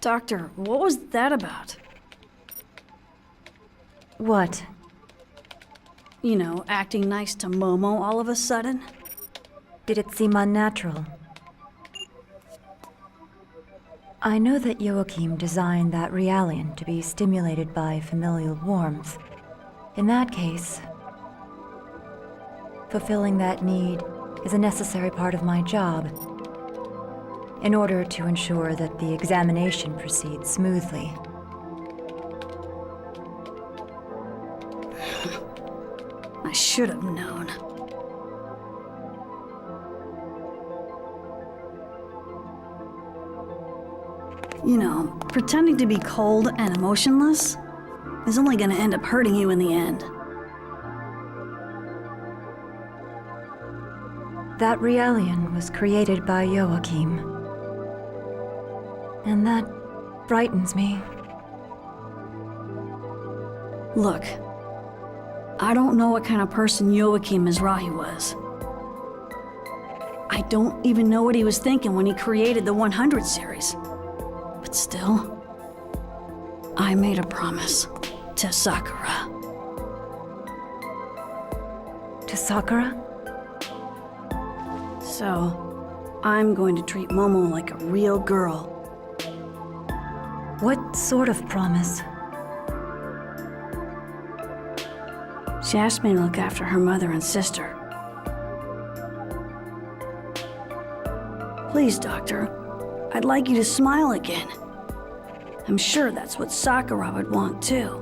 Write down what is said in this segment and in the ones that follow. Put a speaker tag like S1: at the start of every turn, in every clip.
S1: Doctor, what was that about?
S2: What?
S1: You know, acting nice to MOMO all of a sudden?
S2: Did it seem unnatural? I know that Joachim designed that Realian to be stimulated by familial warmth. In that case, fulfilling that need is a necessary part of my job, in order to ensure that the examination proceeds smoothly.
S1: I should have known. You know, pretending to be cold and emotionless is only gonna end up hurting you in the end.
S2: That Realian was created by Joachim. And that frightens me.
S1: Look, I don't know what kind of person Joachim Mizrahi was. I don't even know what he was thinking when he created the 100 series. But still, I made a promise to Sakura.
S2: To Sakura?
S1: So, I'm going to treat Momo like a real girl.
S2: What sort of promise?
S1: She asked me to look after her mother and sister. Please, Doctor, I'd like you to smile again. I'm sure that's what Sakura would want too.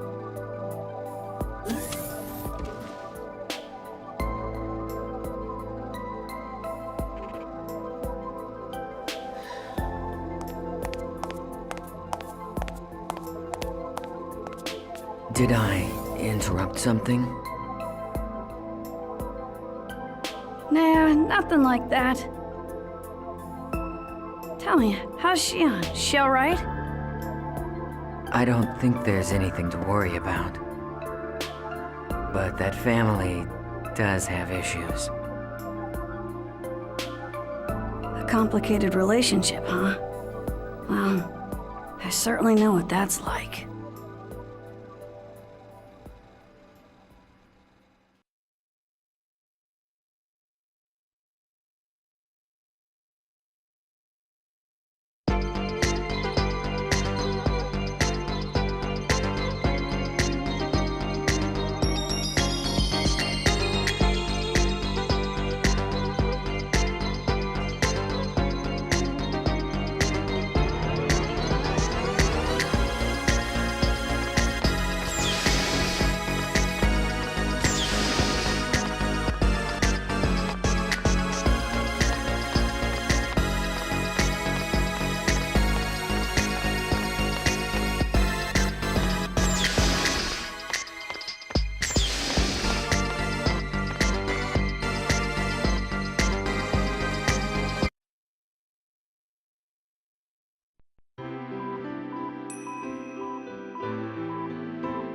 S3: Did I interrupt something?
S1: Nah, nothing like that. Tell me, how's Shion? She alright?
S3: I don't think there's anything to worry about. But that family does have issues.
S1: A complicated relationship, huh? Well, I certainly know what that's like.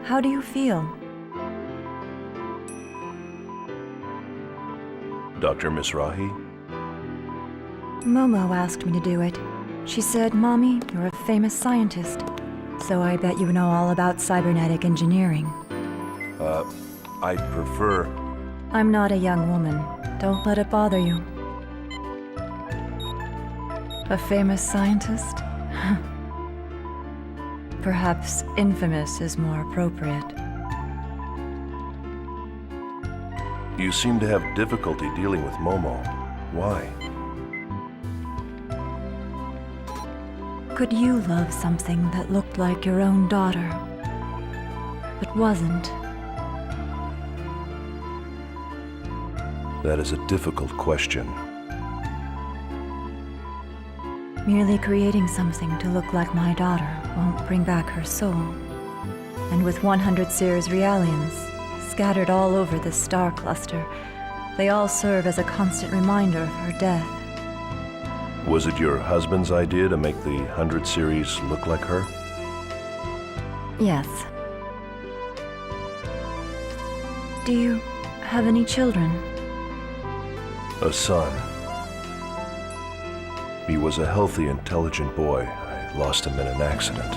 S2: How do you feel?
S4: Dr. Mizrahi?
S2: Momo asked me to do it. She said, Mommy, you're a famous scientist, so I bet you know all about cybernetic engineering.
S4: I'd prefer...
S2: I'm not a young woman. Don't let it bother you. A famous scientist? Perhaps infamous is more appropriate.
S4: You seem to have difficulty dealing with Momo. Why?
S2: Could you love something that looked like your own daughter, but wasn't?
S4: That is a difficult question.
S2: Merely creating something to look like my daughter won't bring back her soul. And with 100 Sears Realians scattered all over this star cluster, they all serve as a constant reminder of her death.
S4: Was it your husband's idea to make the 100 series look like her?
S2: Yes. Do you have any children?
S4: A son. He was a healthy, intelligent boy. I lost him in an accident.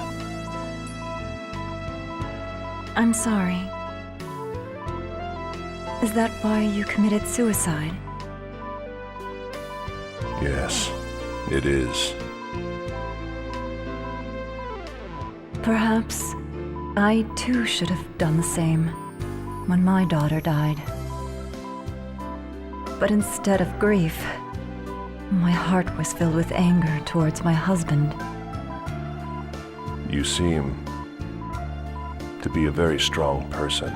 S2: I'm sorry. Is that why you committed suicide?
S4: Yes, it is.
S2: Perhaps I too should have done the same when my daughter died. But instead of grief, my heart was filled with anger towards my husband.
S4: You seem to be a very strong person.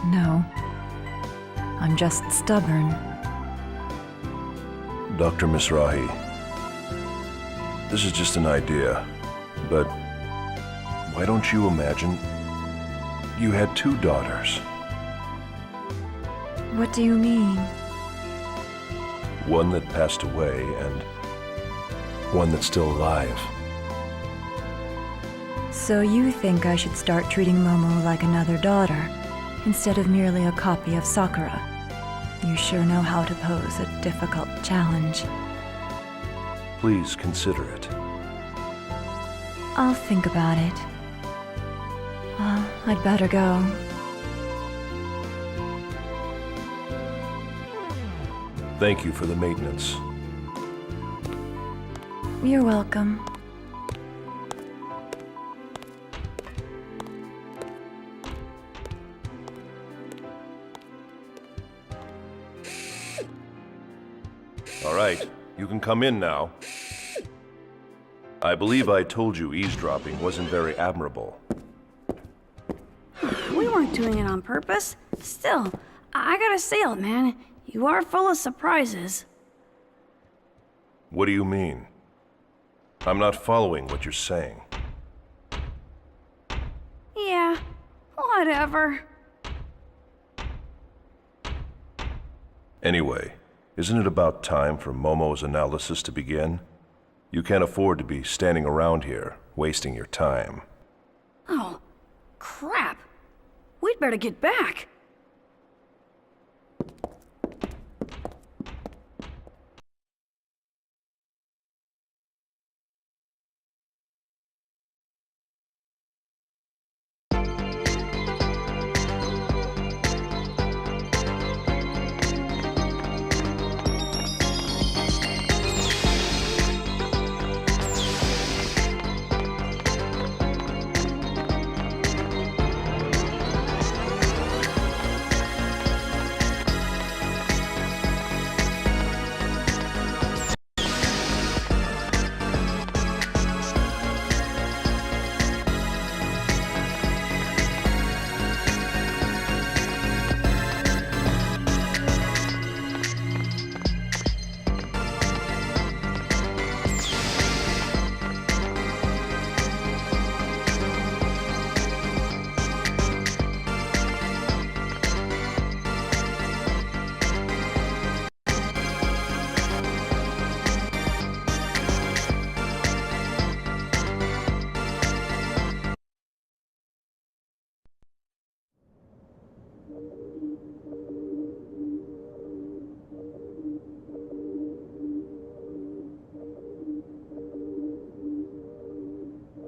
S2: No, I'm just stubborn.
S4: Dr. Mizrahi, this is just an idea, but why don't you imagine you had 2 daughters?
S2: What do you mean?
S4: One that passed away and one that's still alive.
S2: So you think I should start treating Momo like another daughter, instead of merely a copy of Sakura? You sure know how to pose a difficult challenge.
S4: Please consider it.
S2: I'll think about it. Well, I'd better go.
S4: Thank you for the maintenance.
S2: You're welcome.
S4: All right, you can come in now. I believe I told you eavesdropping wasn't very admirable.
S1: We weren't doing it on purpose. Still, I gotta say it, man. You are full of surprises.
S4: What do you mean? I'm not following what you're saying.
S1: Yeah, whatever.
S4: Anyway, isn't it about time for Momo's analysis to begin? You can't afford to be standing around here, wasting your time.
S1: Oh, crap. We'd better get back.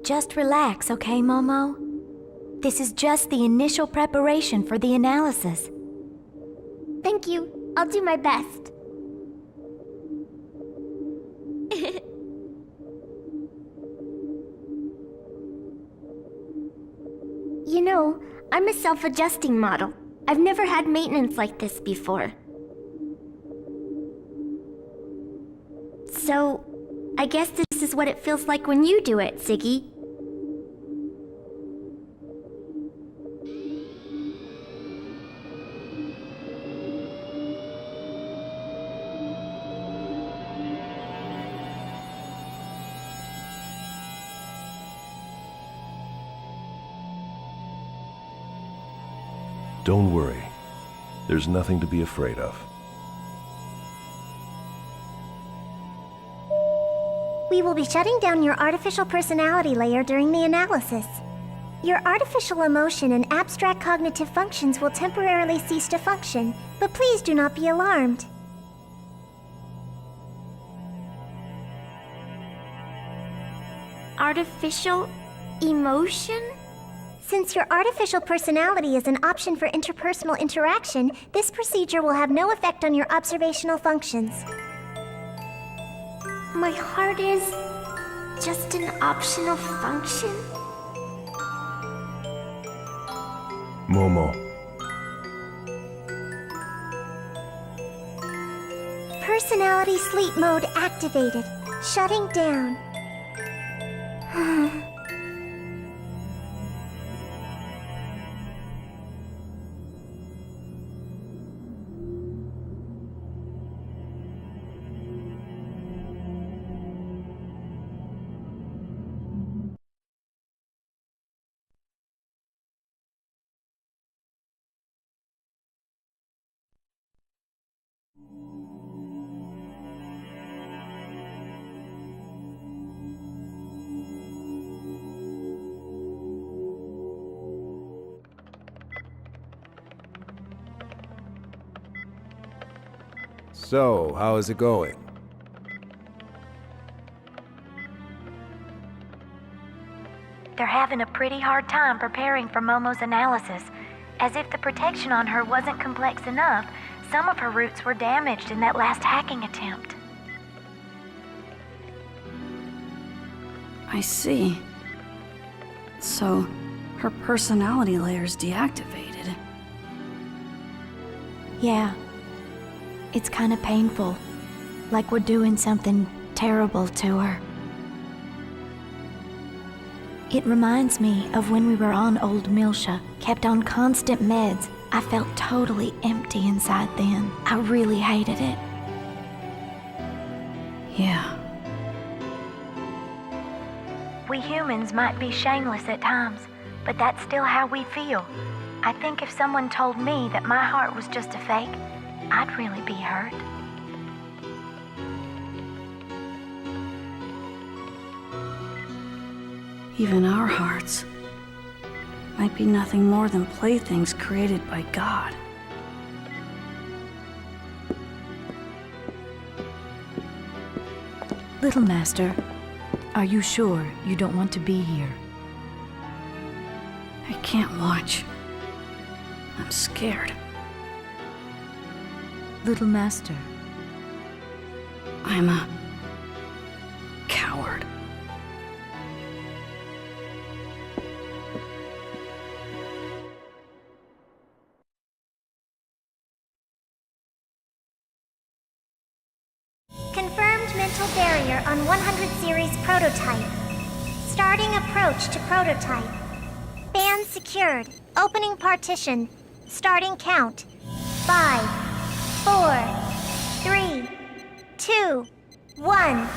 S5: Just relax, okay, Momo? This is just the initial preparation for the analysis.
S6: Thank you. I'll do my best. You know, I'm a self-adjusting model. I've never had maintenance like this before. So, I guess this is what it feels like when you do it, Ziggy.
S4: Don't worry. There's nothing to be afraid of.
S6: We will be shutting down your artificial personality layer during the analysis. Your artificial emotion and abstract cognitive functions will temporarily cease to function, but please do not be alarmed. Artificial emotion? Since your artificial personality is an option for interpersonal interaction, this procedure will have no effect on your observational functions. My heart is just an optional function?
S4: Momo.
S6: Personality sleep mode activated. Shutting down.
S7: So, how is it going?
S5: They're having a pretty hard time preparing for Momo's analysis. As if the protection on her wasn't complex enough, some of her roots were damaged in that last hacking attempt.
S1: I see. So, her personality layer's deactivated.
S5: Yeah. It's kind of painful. Like we're doing something terrible to her. It reminds me of when we were on Old Milsha, kept on constant meds. I felt totally empty inside then. I really hated it.
S1: Yeah.
S5: We humans might be shameless at times, but that's still how we feel. I think if someone told me that my heart was just a fake, I'd really be hurt.
S1: Even our hearts might be nothing more than playthings created by God.
S2: Little Master, are you sure you don't want to be here?
S1: I can't watch. I'm scared.
S2: Little Master,
S1: I'm a coward.
S6: Confirmed mental barrier on 100 series prototype. Starting approach to prototype. Band secured. Opening partition. Starting count. 5, 4, 3, 2, 1.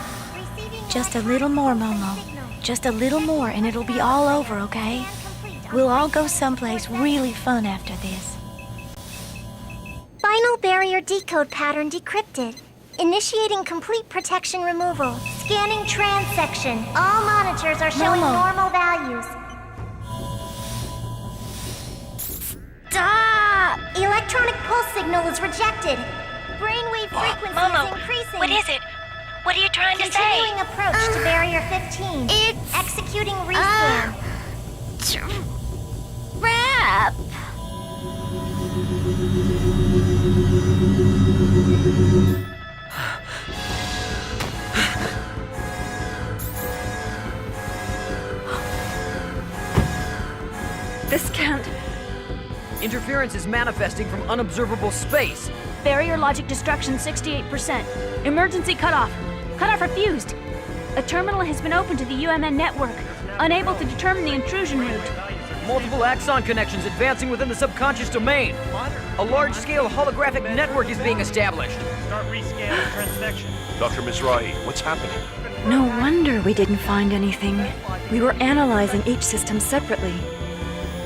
S5: Just a little more, Momo. Just a little more and it'll be all over, okay? We'll all go someplace really fun after this.
S6: Final barrier decode pattern decrypted. Initiating complete protection removal. Scanning transection. All monitors are showing
S5: Momo.
S6: normal values. Stop! Electronic pulse signal is rejected. Brainwave frequency
S5: Momo,
S6: is increasing.
S5: what is it? What are you trying to say?
S6: Continuing approach to barrier 15.
S5: It's...
S6: Executing rescan.
S5: Trap!
S2: This can't...
S8: Interference is manifesting from unobservable space.
S1: Barrier logic destruction 68%. Emergency cutoff. Cutoff refused. A terminal has been opened to the UMN network, unable to determine the intrusion route.
S8: Multiple axon connections advancing within the subconscious domain. A large-scale holographic network is being established.
S9: Start rescanning transfection.
S4: Dr. Mizrahi, what's happening?
S2: No wonder we didn't find anything. We were analyzing each system separately.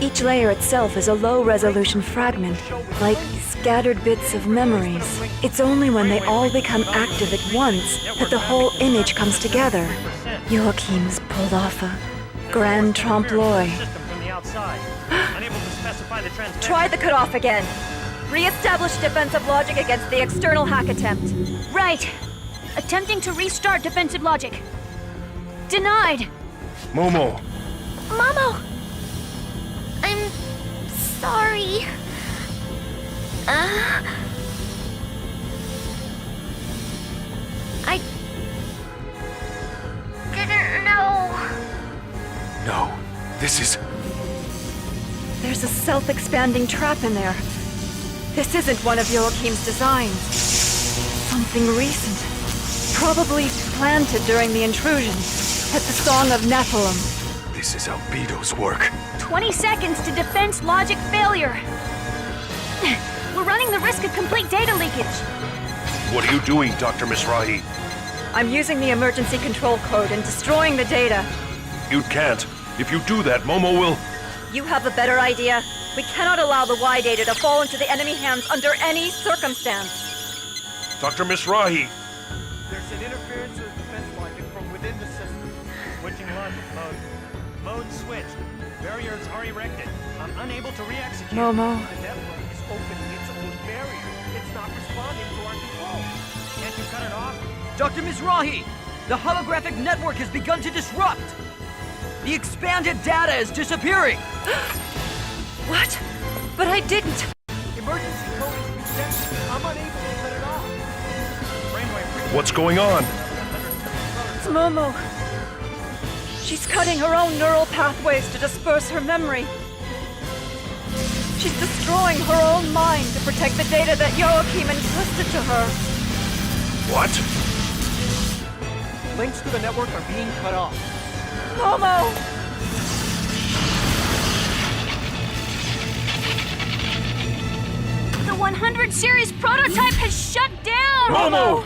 S2: Each layer itself is a low-resolution fragment, like scattered bits of memories. It's only when they all become active at once that the whole image comes together. Joachim's pulled off a grand trompe-l'oeil.
S9: System from the outside. Unable to specify the transfection.
S2: Try the cutoff again. Re-establish defensive logic against the external hack attempt.
S1: Right. Attempting to restart defensive logic. Denied.
S4: Momo!
S5: Momo! I'm sorry. I didn't know.
S4: No, this is...
S2: There's a self-expanding trap in there. This isn't one of Joachim's designs. Something recent. Probably planted during the intrusion at the Song of Nephilim.
S4: This is Albedo's work.
S1: 20 seconds to defense logic failure. We're running the risk of complete data leakage.
S4: What are you doing, Dr. Mizrahi?
S2: I'm using the emergency control code and destroying the data.
S4: You can't. If you do that, Momo will...
S2: You have a better idea. We cannot allow the Y data to fall into the enemy hands under any circumstance.
S4: Dr. Mizrahi!
S9: There's an interference with defense logic from within the system. Switching logic mode. Mode switched. Barriers are erected. I'm unable to re-execute.
S2: Momo.
S9: The network is opening its own barrier. It's not responding to our control. Can't you cut it off?
S8: Dr. Mizrahi, the holographic network has begun to disrupt. The expanded data is disappearing.
S2: What? But I didn't.
S9: Emergency code is reset. I'm unable to cut it off. Brainwave.
S4: What's going on?
S2: It's Momo. She's cutting her own neural pathways to disperse her memory. She's destroying her own mind to protect the data that Joachim entrusted to her.
S4: What?
S9: Links to the network are being cut off.
S2: Momo!
S1: The 100 series prototype has shut down!
S4: Momo!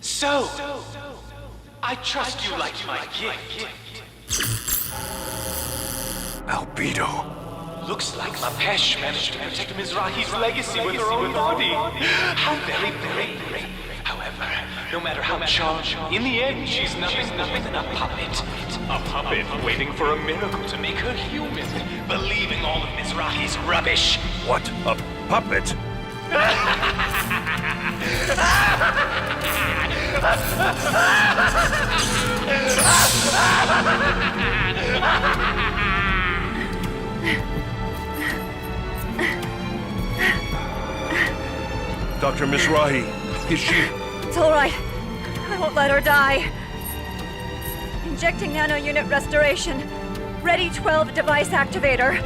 S10: So, I trust you like my gift.
S4: Albedo.
S10: Looks like Lapesh managed to protect Mizrahi's legacy with her own body. How very brave. However, no matter how charged, in the end, she's nothing more than a puppet. A puppet waiting for a miracle to make her human, believing all of Mizrahi's rubbish.
S4: What? A puppet? Dr. Mizrahi, is she...
S2: It's all right. I won't let her die. Injecting nano-unit restoration. Ready 12 device activator.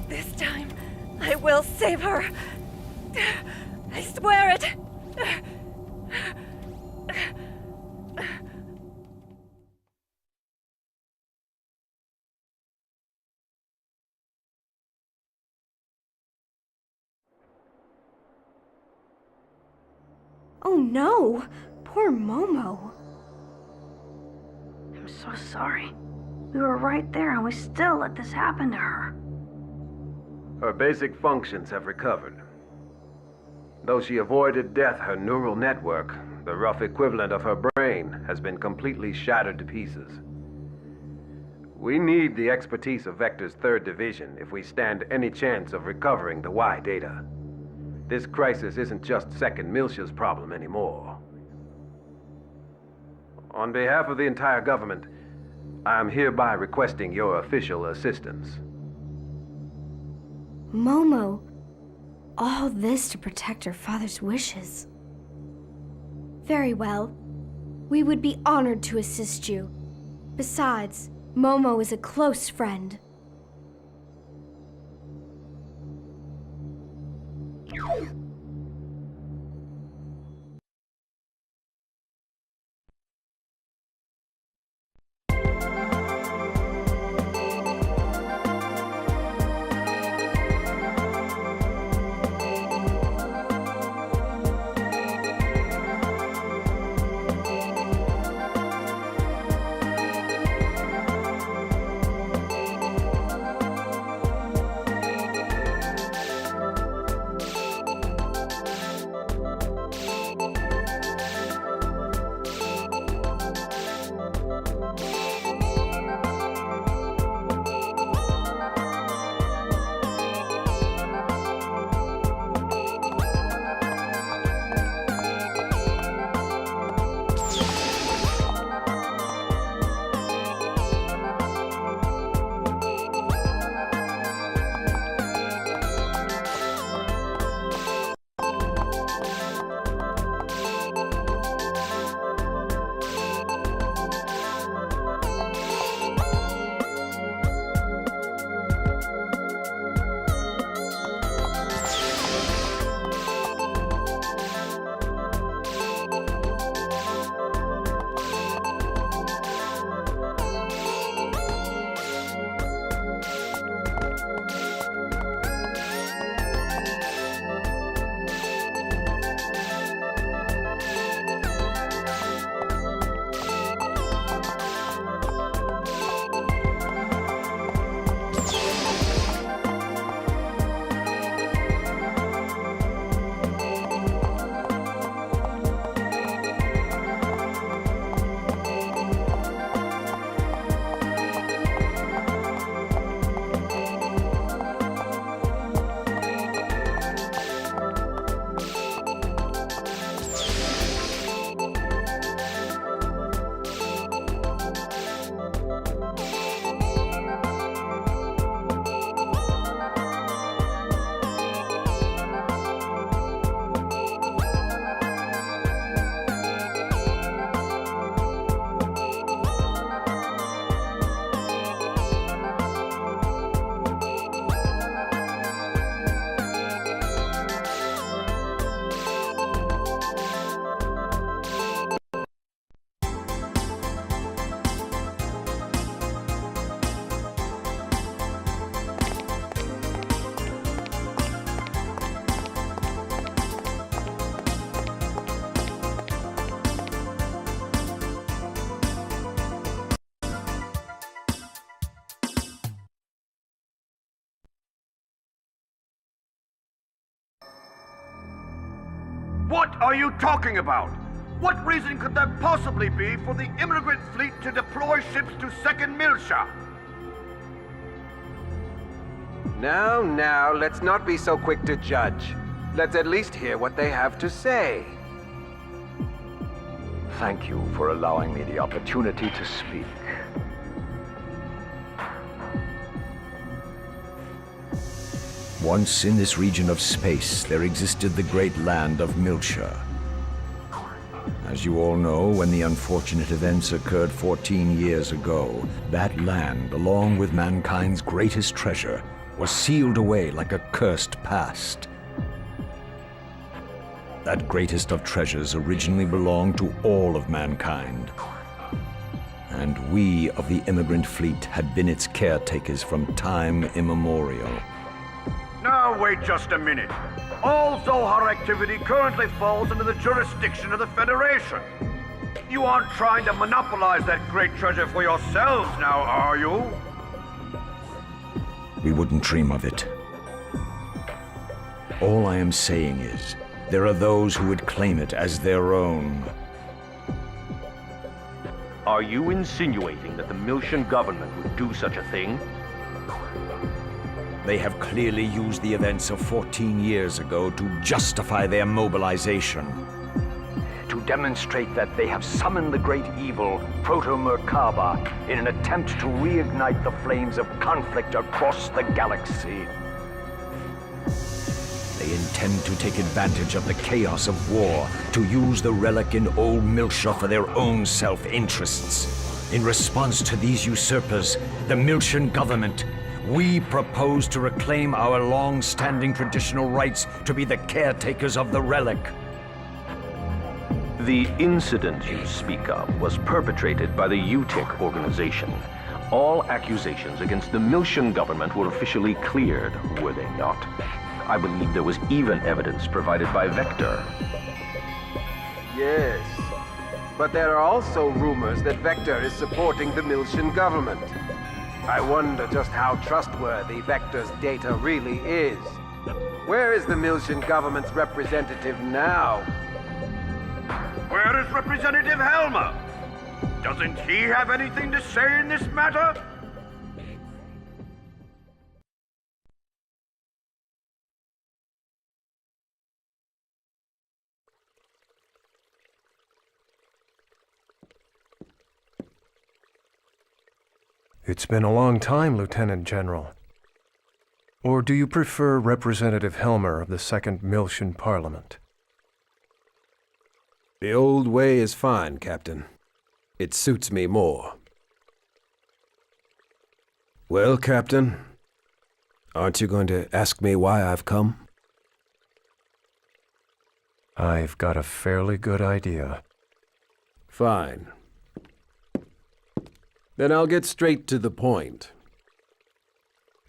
S2: This time, I will save her. I swear it.
S11: Oh no! Poor Momo.
S1: I'm so sorry. We were right there and we still let this happen to her.
S7: Her basic functions have recovered.
S12: Though she avoided death, her neural network, the rough equivalent of her brain, has been completely shattered to pieces. We need the expertise of Vector's 3rd Division if we stand any chance of recovering the Y data. This crisis isn't just 2nd Miltia's problem anymore. On behalf of the entire government, I am hereby requesting your official assistance.
S11: Momo, all this to protect her father's wishes. Very well. We would be honored to assist you. Besides, Momo is a close friend.
S13: What are you talking about? What reason could there possibly be for the immigrant fleet to deploy ships to 2nd Miltia?
S12: Now, let's not be so quick to judge. Let's at least hear what they have to say.
S13: Thank you for allowing me the opportunity to speak.
S4: Once in this region of space, there existed the great land of Miltia. As you all know, when the unfortunate events occurred 14 years ago, that land, along with mankind's greatest treasure, was sealed away like a cursed past. That greatest of treasures originally belonged to all of mankind. And we of the immigrant fleet had been its caretakers from time immemorial.
S13: Now wait just a minute. All Zohar activity currently falls under the jurisdiction of the Federation. You aren't trying to monopolize that great treasure for yourselves now, are you?
S4: We wouldn't dream of it. All I am saying is, there are those who would claim it as their own.
S13: Are you insinuating that the Miltian government would do such a thing?
S4: They have clearly used the events of 14 years ago to justify their mobilization. To demonstrate that they have summoned the great evil, Proto-Merkaba, in an attempt to reignite the flames of conflict across the galaxy. They intend to take advantage of the chaos of war to use the relic in Old Miltia for their own self-interests. In response to these usurpers, the Miltian government, we propose to reclaim our long-standing traditional rights to be the caretakers of the relic.
S13: The incident you speak of was perpetrated by the UTIC organization. All accusations against the Miltian government were officially cleared, were they not? I believe there was even evidence provided by Vector.
S12: Yes, but there are also rumors that Vector is supporting the Miltian government. I wonder just how trustworthy Vector's data really is. Where is the Miltian government's representative now?
S13: Where is Representative Helmer? Doesn't he have anything to say in this matter?
S14: It's been a long time, Lieutenant General. Or do you prefer Representative Helmer of the Second Miltian Parliament?
S7: The old way is fine, Captain. It suits me more. Well, Captain, aren't you going to ask me why I've come?
S14: I've got a fairly good idea.
S7: Fine. Then I'll get straight to the point.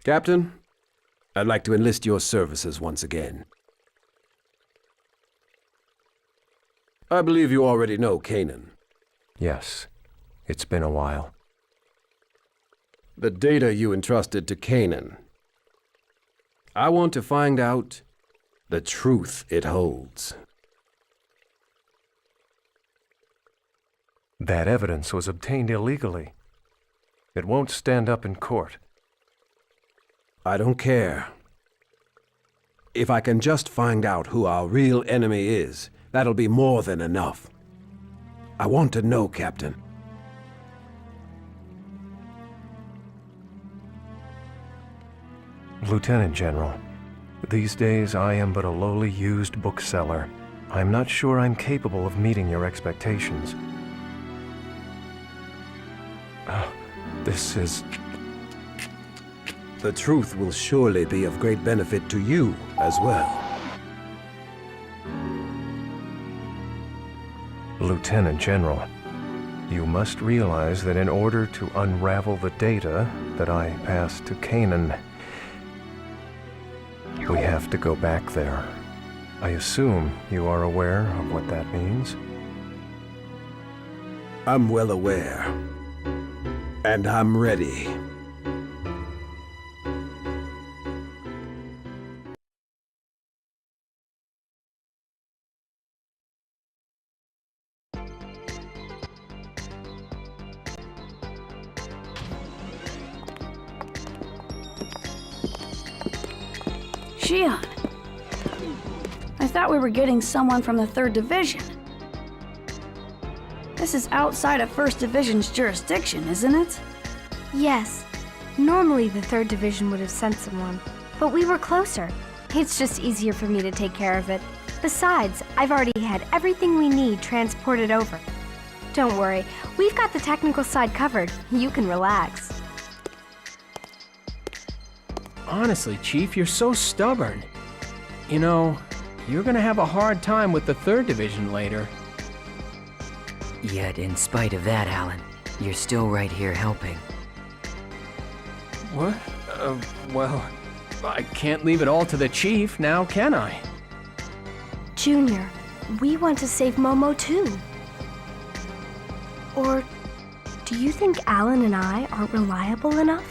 S7: Captain, I'd like to enlist your services once again. I believe you already know Kanan.
S14: Yes, it's been a while.
S7: The data you entrusted to Kanan. I want to find out the truth it holds.
S14: That evidence was obtained illegally. It won't stand up in court.
S7: I don't care. If I can just find out who our real enemy is, that'll be more than enough. I want to know, Captain.
S14: Lieutenant General, these days I am but a lowly used bookseller. I'm not sure I'm capable of meeting your expectations. This is...
S7: The truth will surely be of great benefit to you as well.
S14: Lieutenant General, you must realize that in order to unravel the data that I passed to Kanan, we have to go back there. I assume you are aware of what that means?
S7: I'm well aware. And I'm ready.
S1: Shion. I thought we were getting someone from the 3rd Division. This is outside of 1st Division's jurisdiction, isn't it?
S11: Yes. Normally the 3rd Division would have sent someone, but we were closer. It's just easier for me to take care of it. Besides, I've already had everything we need transported over. Don't worry, we've got the technical side covered. You can relax.
S15: Honestly, Chief, you're so stubborn. You know, you're gonna have a hard time with the 3rd Division later.
S3: Yet, in spite of that, Alan, you're still right here helping.
S15: What? Well, I can't leave it all to the Chief now, can I?
S11: Junior, we want to save Momo too. Or do you think Alan and I aren't reliable enough?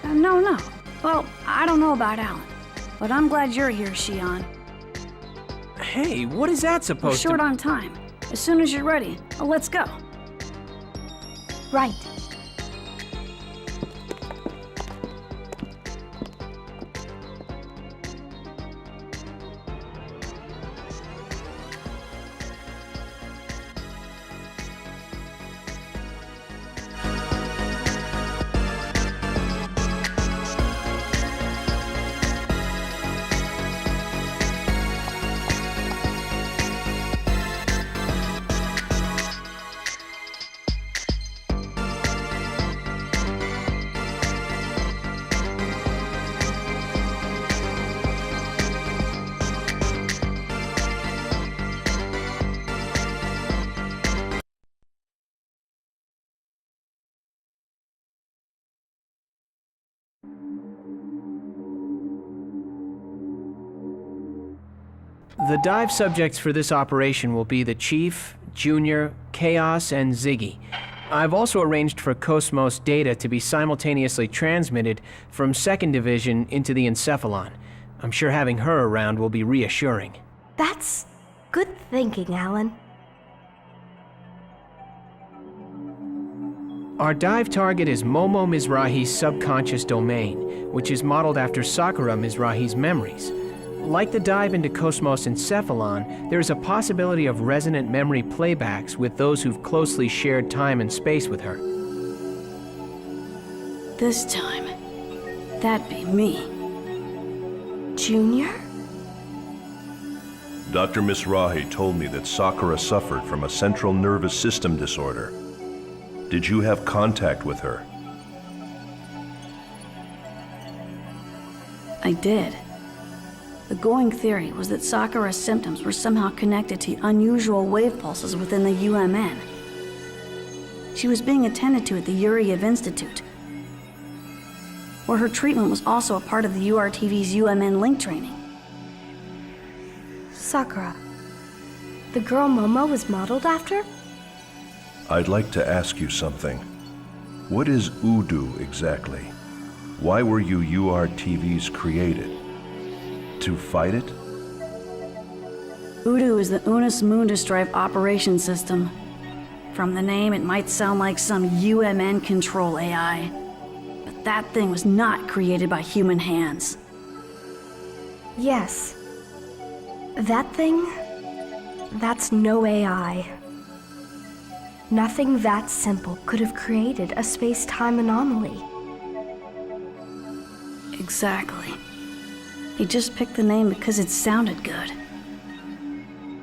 S1: No. Well, I don't know about Alan. But I'm glad you're here, Shion.
S15: Hey, what is that
S1: We're
S15: supposed
S1: short
S15: to...
S1: on time. As soon as you're ready, let's go.
S11: Right.
S15: The dive subjects for this operation will be the Chief, Junior, Chaos, and Ziggy. I've also arranged for KOS-MOS data to be simultaneously transmitted from 2nd Division into the Enchephalon. I'm sure having her around will be reassuring.
S11: That's good thinking, Alan.
S15: Our dive target is Momo Mizrahi's subconscious domain, which is modeled after Sakura Mizrahi's memories. Like the dive into KOS-MOS Enchephalon, there is a possibility of resonant memory playbacks with those who've closely shared time and space with her.
S1: This time, that'd be me.
S11: Junior?
S16: Dr. Mizrahi told me that Sakura suffered from a central nervous system disorder. Did you have contact with her?
S1: I did. The going theory was that Sakura's symptoms were somehow connected to unusual wave pulses within the UMN. She was being attended to at the Yuriev Institute, where her treatment was also a part of the URTV's UMN link training.
S11: Sakura. The girl Momo was modeled after?
S16: I'd like to ask you something. What is Udu exactly? Why were you URTVs created? To fight it?
S1: Udu is the Unus Mundus Drive Operation System. From the name, it might sound like some UMN control AI. But that thing was not created by human hands.
S11: Yes. That thing? That's no AI. Nothing that simple could have created a space-time anomaly.
S1: Exactly. They just picked the name because it sounded good.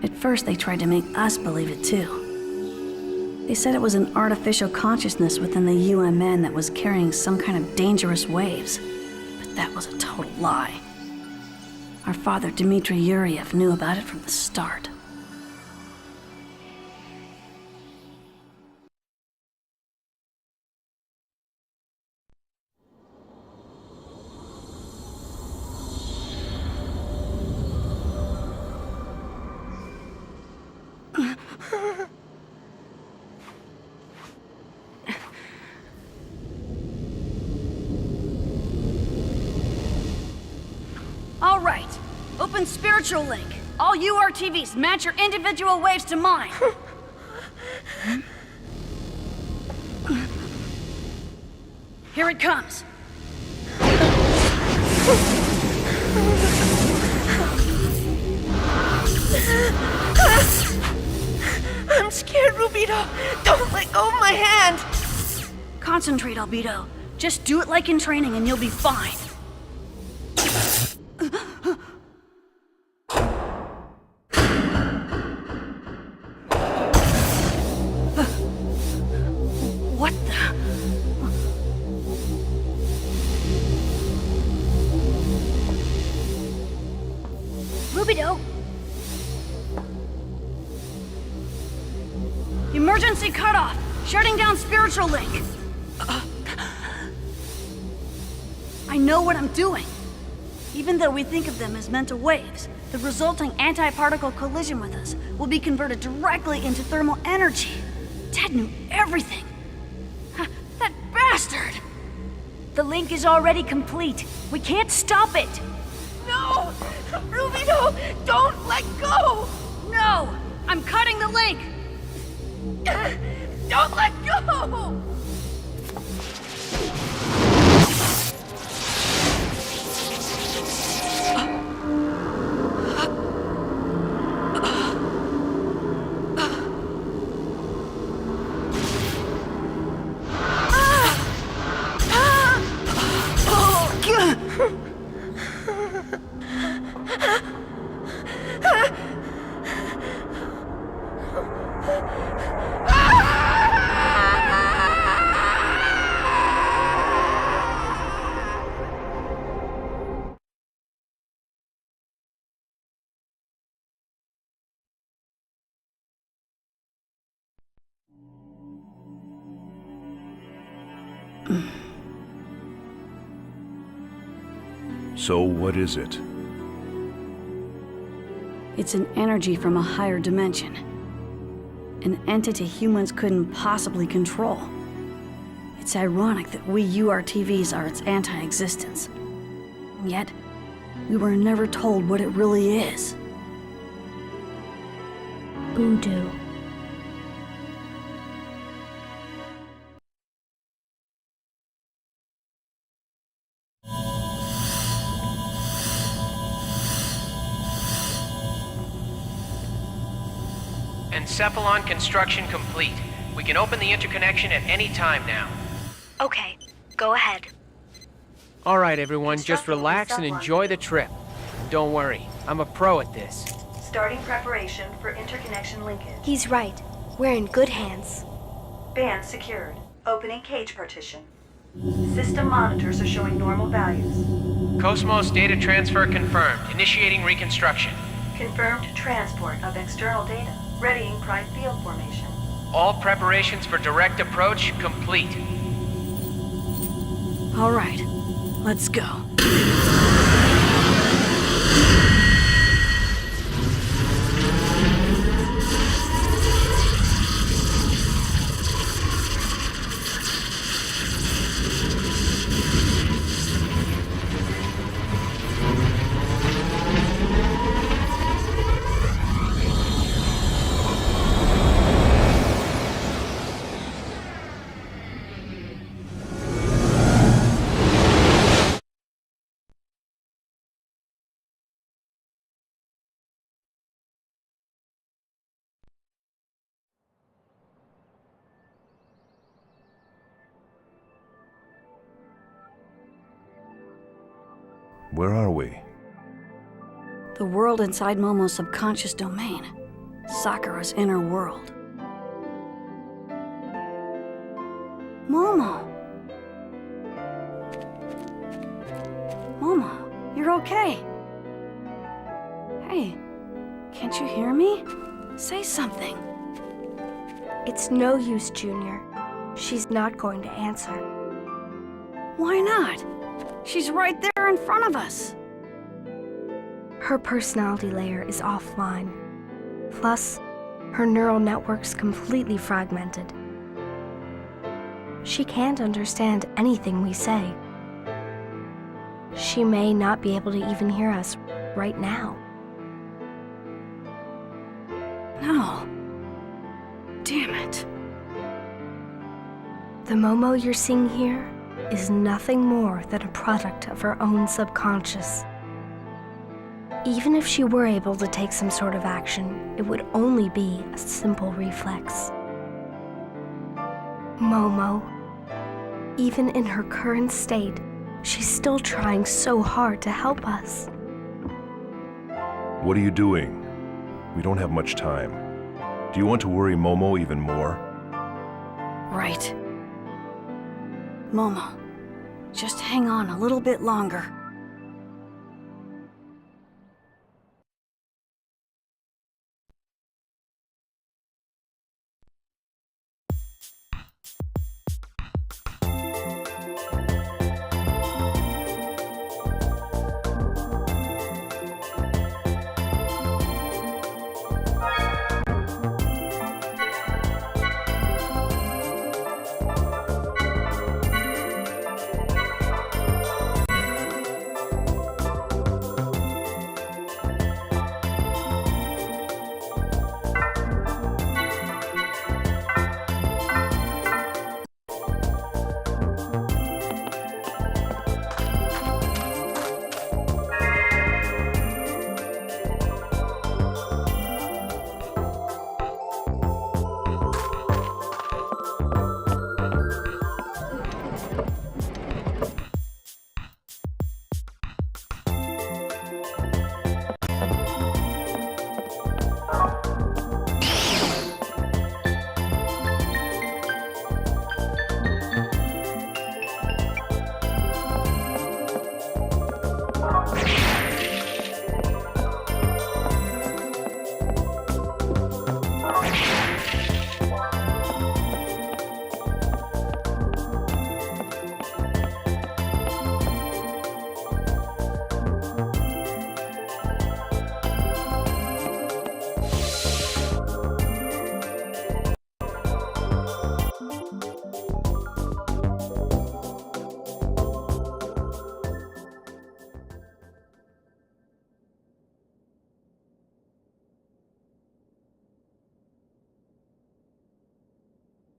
S1: At first, they tried to make us believe it too. They said it was an artificial consciousness within the UMN that was carrying some kind of dangerous waves. But that was a total lie. Our father, Dmitry Yuriev, knew about it from the start. All right, open spiritual link. All URTVs, match your individual waves to mine. Here it comes.
S17: I'm scared, Rubedo. Don't let go of my hand.
S1: Concentrate, Albedo. Just do it like in training and you'll be fine. What the?
S17: Rubedo.
S1: Emergency cutoff! Shutting down spiritual link! I know what I'm doing. Even though we think of them as mental waves, the resulting anti-particle collision with us will be converted directly into thermal energy. Ted knew everything. That bastard!
S17: The link is already complete. We can't stop it.
S1: No!
S17: go! Rubedo, don't let go!
S1: No! I'm cutting the link!
S17: Don't let go!
S16: So what is it?
S1: It's an energy from a higher dimension. An entity humans couldn't possibly control. It's ironic that we URTVs are its anti-existence. Yet, we were never told what it really is.
S11: Voodoo.
S15: Enchephalon construction complete. We can open the interconnection at any time now.
S5: Okay, go ahead.
S15: All right, everyone, just relax and enjoy the trip. Don't worry, I'm a pro at this.
S18: Starting preparation for interconnection linkage.
S11: He's right. We're in good hands.
S18: Band secured. Opening cage partition. System monitors are showing normal values.
S15: KOS-MOS data transfer confirmed. Initiating reconstruction.
S18: Confirmed transport of external data. Readying prime field formation.
S15: All preparations for direct approach complete.
S1: All right, let's go.
S16: Where are we?
S1: The world inside Momo's subconscious domain. Sakura's inner world. Momo! Momo, you're okay. Hey, can't you hear me? Say something.
S11: It's no use, Junior. She's not going to answer.
S1: Why not? She's right there in front of us.
S11: Her personality layer is offline. Plus, her neural network's completely fragmented. She can't understand anything we say. She may not be able to even hear us right now.
S1: No. Damn it.
S11: The Momo you're seeing here is nothing more than a product of her own subconscious. Even if she were able to take some sort of action, it would only be a simple reflex. Momo, even in her current state, she's still trying so hard to help us.
S16: What are you doing? We don't have much time. Do you want to worry Momo even more?
S1: Right. Momo, just hang on a little bit longer.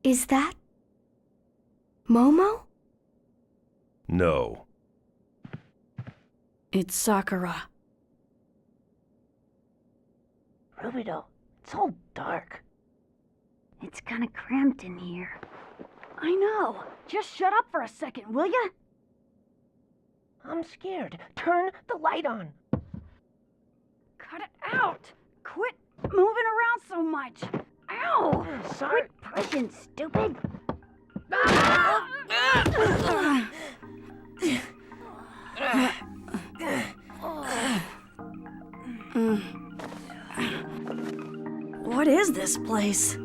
S11: Is that Momo?
S16: No.
S1: It's Sakura.
S19: Rubedo, it's all dark.
S1: It's kind of cramped in here. I know. Just shut up for a second, will ya?
S19: I'm scared. Turn the light on.
S1: Cut it out! Quit moving around so much! Ow!
S19: Sorry.
S1: Quit pushing, stupid! What is this place?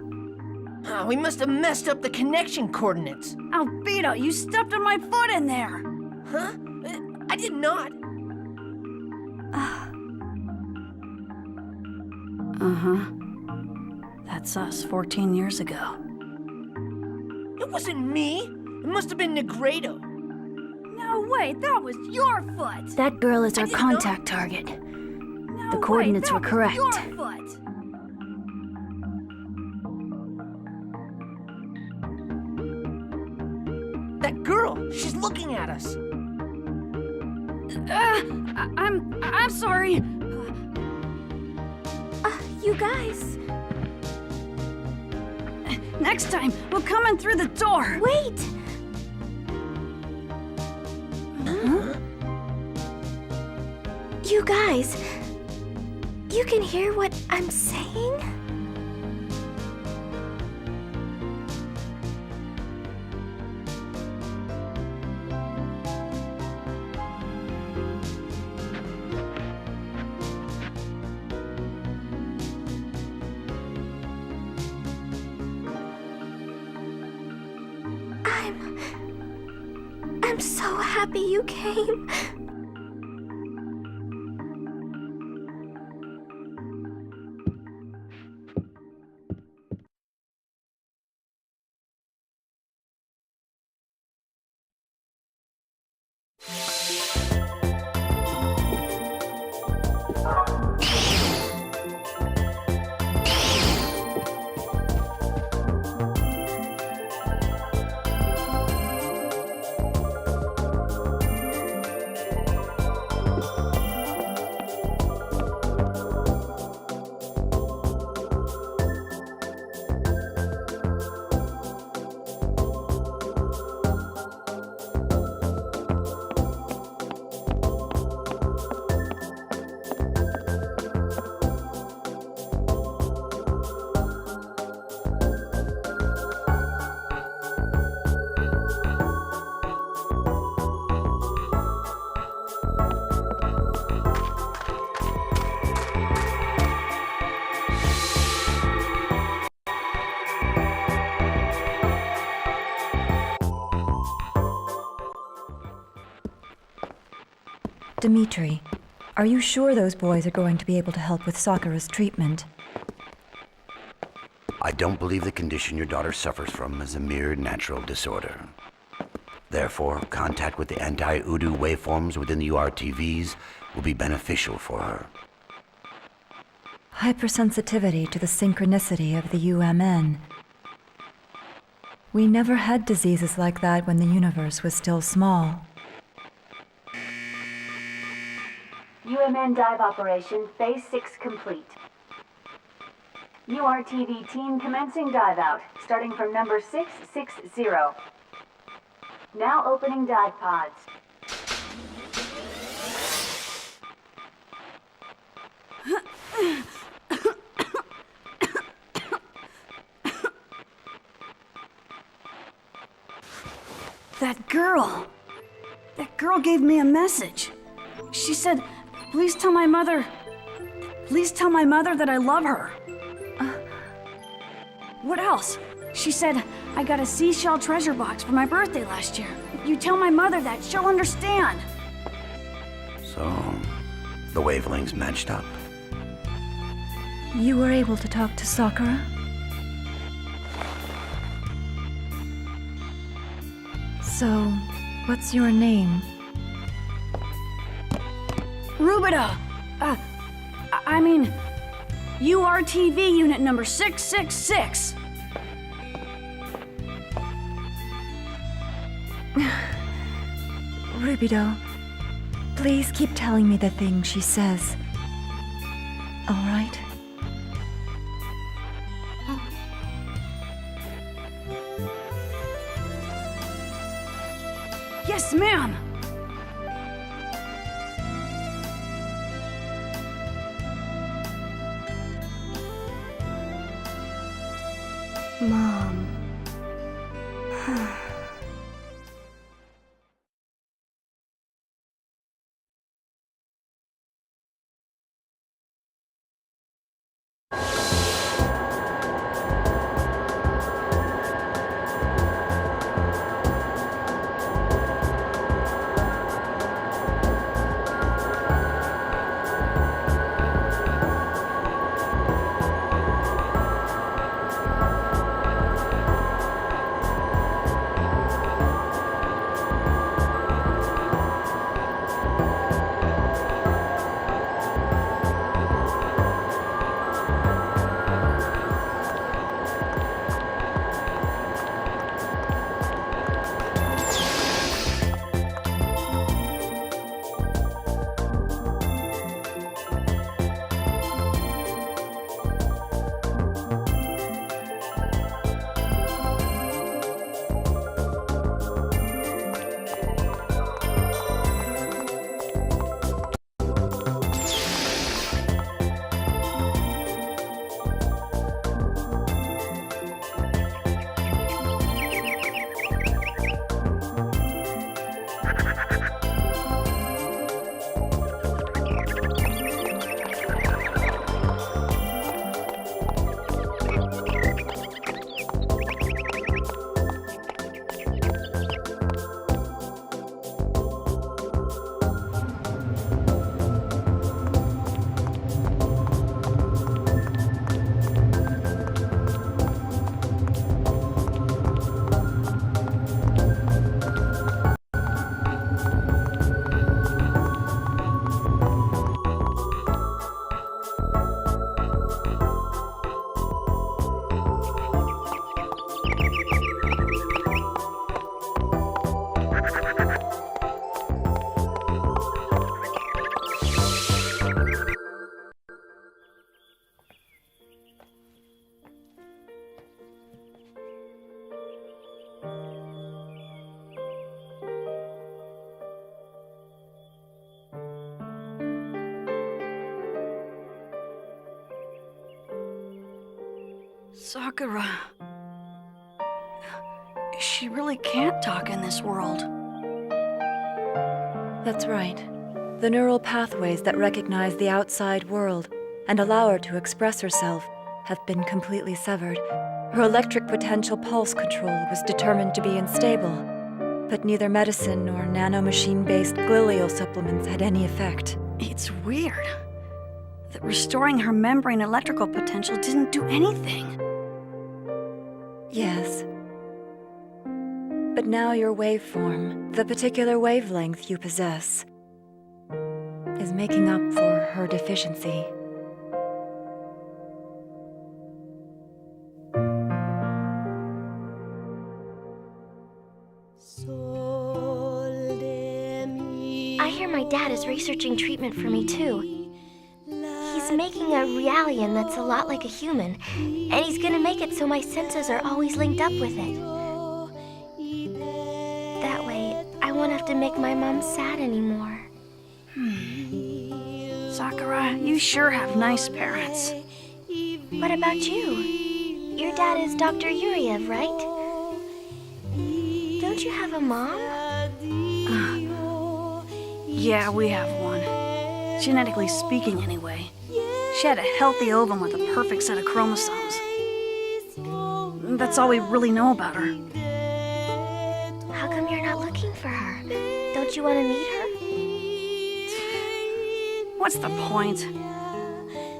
S17: We must have messed up the connection coordinates.
S1: Albedo, you stepped on my foot in there!
S17: Huh? I did not.
S1: Uh-huh. That's us 14 years ago.
S17: It wasn't me. It must have been Nigredo.
S1: No way, that was your foot!
S20: That girl is our contact target. The coordinates were correct.
S1: Your foot!
S17: That girl, she's looking at us.
S1: I'm sorry.
S6: You guys.
S1: Next time, we'll come in through the door.
S6: Wait!
S1: Huh?
S6: You guys. You can hear what I'm saying? I'm so happy you came.
S2: Dimitri, are you sure those boys are going to be able to help with Sakura's treatment?
S21: I don't believe the condition your daughter suffers from is a mere natural disorder. Therefore, contact with the anti-Udu waveforms within the URTVs will be beneficial for her.
S2: Hypersensitivity to the synchronicity of the UMN. We never had diseases like that when the universe was still small.
S22: UMN dive operation, phase 6 complete. URTV team commencing dive out, starting from number 660. Now opening dive pods.
S1: That girl gave me a message. She said, please tell my mother that I love her. What else? She said, I got a seashell treasure box for my birthday last year. If you tell my mother that, she'll understand.
S21: So, the wavelengths matched up.
S2: You were able to talk to Sakura? So, what's your name?
S1: Rubedo! I mean, URTV unit number 666.
S2: Rubedo, please keep telling me the things she says. All right?
S1: Yes, ma'am!
S11: Mom.
S1: Sakura. She really can't talk in this world.
S2: That's right. The neural pathways that recognize the outside world and allow her to express herself have been completely severed. Her electric potential pulse control was determined to be unstable, but neither medicine nor nanomachine-based glial supplements had any effect.
S1: It's weird that restoring her membrane electrical potential didn't do anything.
S2: Yes. But now your waveform, the particular wavelength you possess, is making up for her deficiency.
S8: I hear my dad is researching treatment for me too. He's making a Realian that's a lot like a human, and he's gonna make it so my senses are always linked up with it. That way, I won't have to make my mom sad anymore.
S1: Sakura, you sure have nice parents.
S8: What about you? Your dad is Dr. Yuriev, right? Don't you have a mom?
S1: Yeah, we have one. Genetically speaking, anyway. She had a healthy ovum with a perfect set of chromosomes. That's all we really know about her.
S8: How come you're not looking for her? Don't you want to meet her?
S1: What's the point?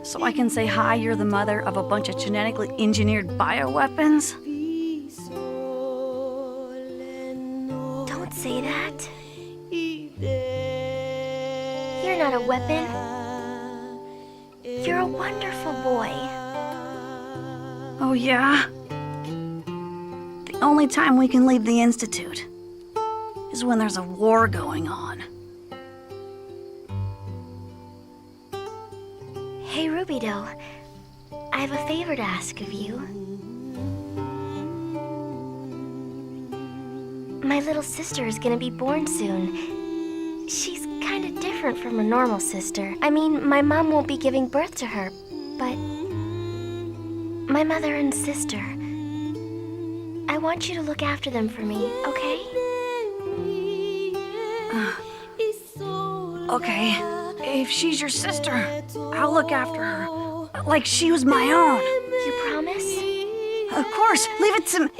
S1: So I can say, hi, you're the mother of a bunch of genetically engineered bioweapons?
S8: Don't say that. You're not a weapon. You're a wonderful boy.
S1: Oh, yeah? The only time we can leave the Institute. is when there's a war going on.
S8: Hey, Rubedo. I have a favor to ask of you. My little sister is gonna be born soon. She's kinda different from a normal sister. I mean, my mom won't be giving birth to her, but my mother and sister. I want you to look after them for me, okay?
S1: Okay, if she's your sister, I'll look after her. Like she was my own.
S8: You promise?
S1: Of course, leave it to me.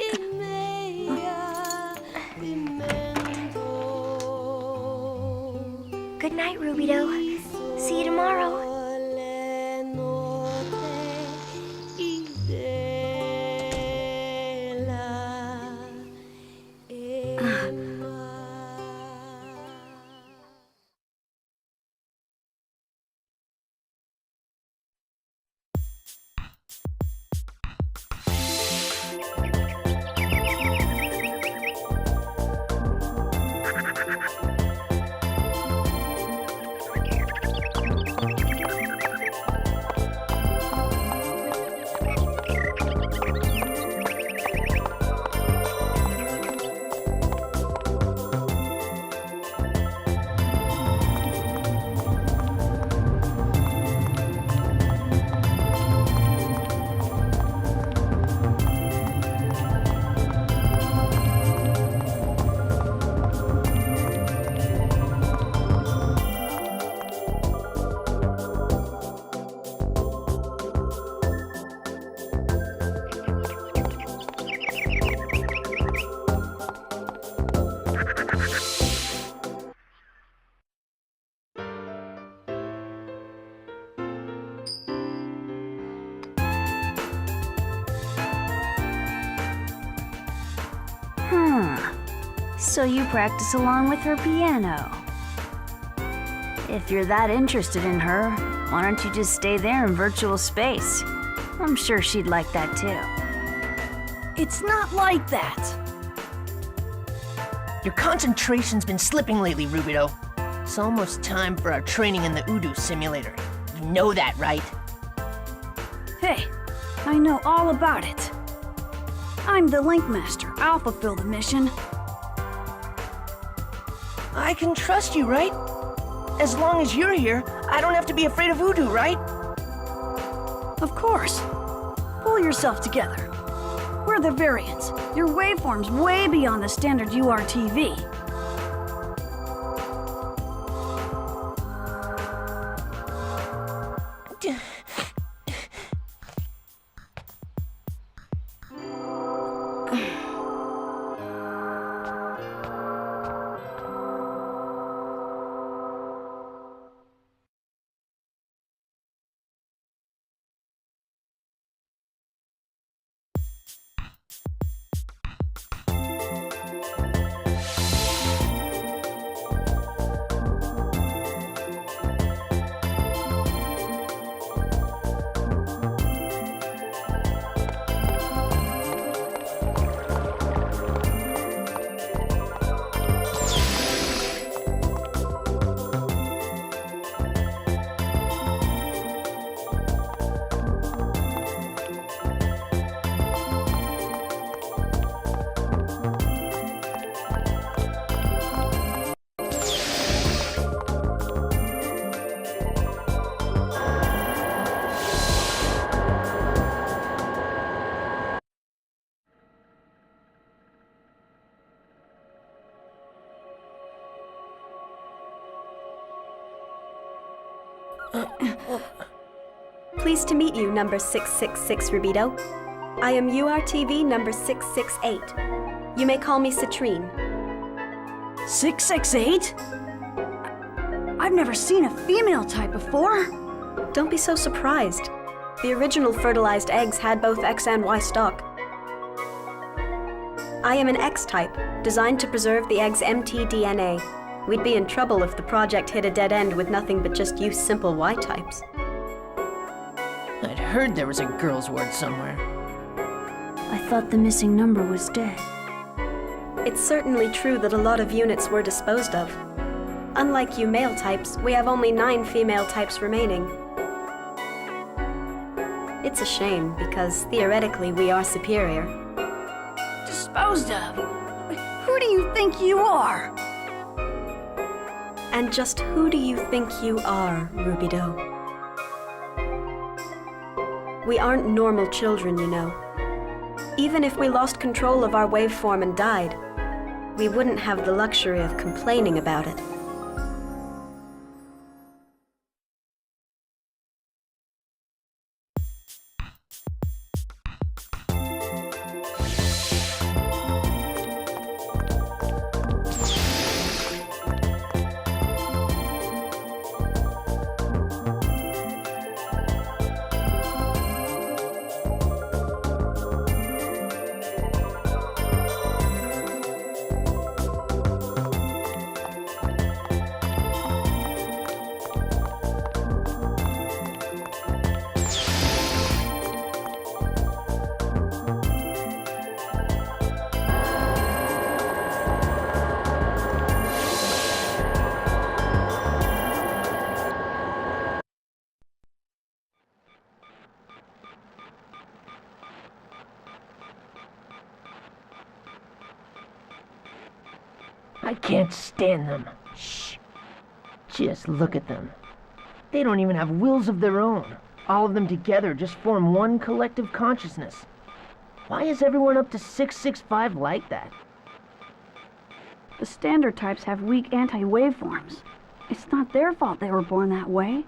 S8: Good night, Rubedo. See you tomorrow.
S1: So you practice along with her piano. If you're that interested in her, why don't you just stay there in virtual space? I'm sure she'd like that too. It's not like that.
S17: Your concentration's been slipping lately, Rubedo. It's almost time for our training in the Udu simulator. You know that, right?
S1: Hey, I know all about it. I'm the Link Master. I'll fulfill the mission.
S17: I can trust you, right? As long as you're here, I don't have to be afraid of Udu, right?
S1: Of course. Pull yourself together. We're the variants. Your waveform's way beyond the standard URTV.
S9: Pleased to meet you, number 666, Rubedo. I am URTV number 668. You may call me Citrine.
S1: 668? I've never seen a female type before.
S9: Don't be so surprised. The original fertilized eggs had both X and Y stock. I am an X-type, designed to preserve the egg's mtDNA. We'd be in trouble if the project hit a dead end with nothing but just use simple Y-types.
S17: I'd heard there was a girl's ward somewhere.
S1: I thought the missing number was dead.
S9: It's certainly true that a lot of units were disposed of. Unlike you male types, we have only 9 female types remaining. It's a shame, because theoretically we are superior.
S1: Disposed of? Who do you think you are?
S9: And just who do you think you are, Rubedo? We aren't normal children, you know. Even if we lost control of our waveform and died, we wouldn't have the luxury of complaining about it.
S17: I can't stand them. Shh. Just look at them. They don't even have wills of their own. All of them together just form one collective consciousness. Why is everyone up to 665 like that?
S1: The standard types have weak anti-waveforms. It's not their fault they were born that way.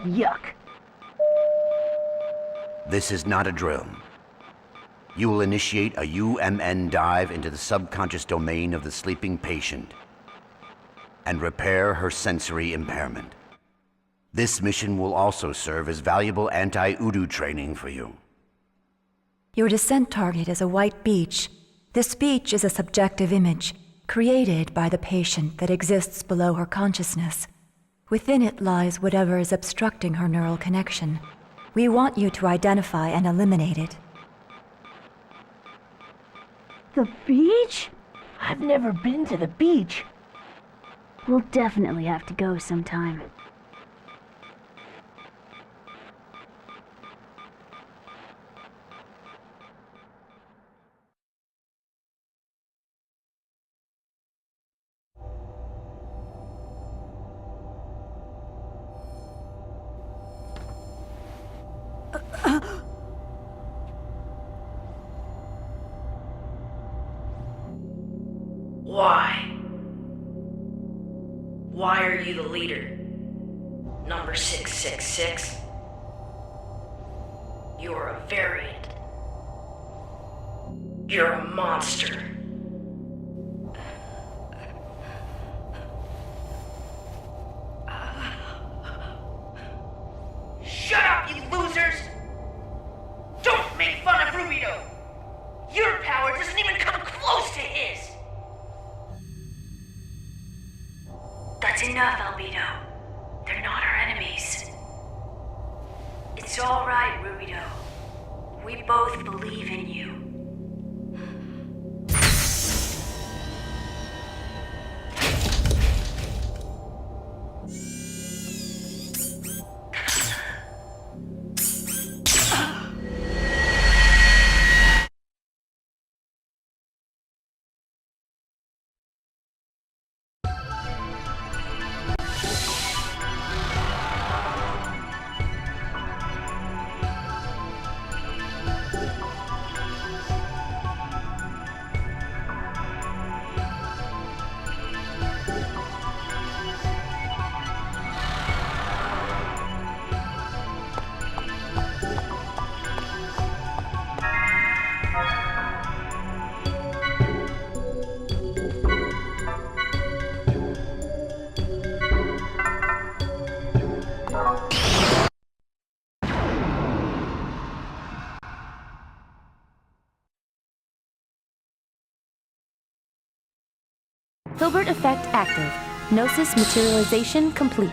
S17: Yuck.
S21: This is not a drill. You will initiate a UMN dive into the subconscious domain of the sleeping patient and repair her sensory impairment. This mission will also serve as valuable anti-Udu training for you.
S2: Your descent target is a white beach. This beach is a subjective image, created by the patient that exists below her consciousness. Within it lies whatever is obstructing her neural connection. We want you to identify and eliminate it.
S1: The beach?
S17: I've never been to the beach.
S1: We'll definitely have to go sometime.
S4: Why? Why are you the leader? Number 666? You're a variant. You're a monster. Shut up, you losers! Don't make fun of Rubedo! Your power doesn't even come close to his! That's enough, Albedo. They're not our enemies. It's all right, Rubedo. We both believe in you.
S10: Filbert effect active.
S5: Gnosis materialization complete.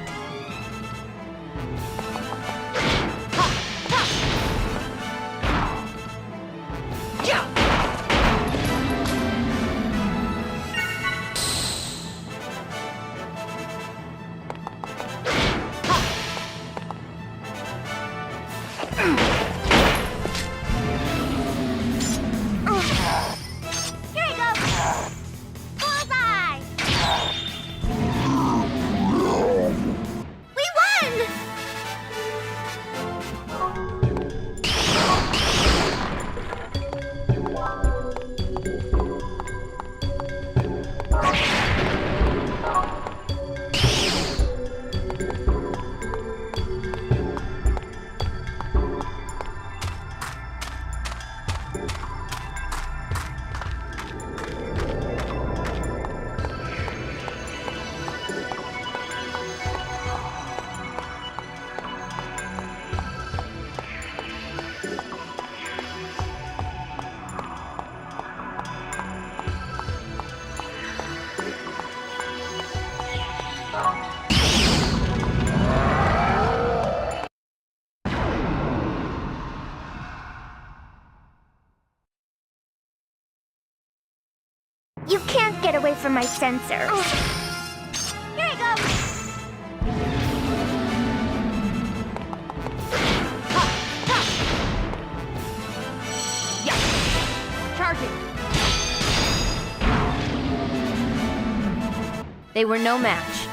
S6: You can't get away from my sensors. Here I go!
S8: Charging. They were no match.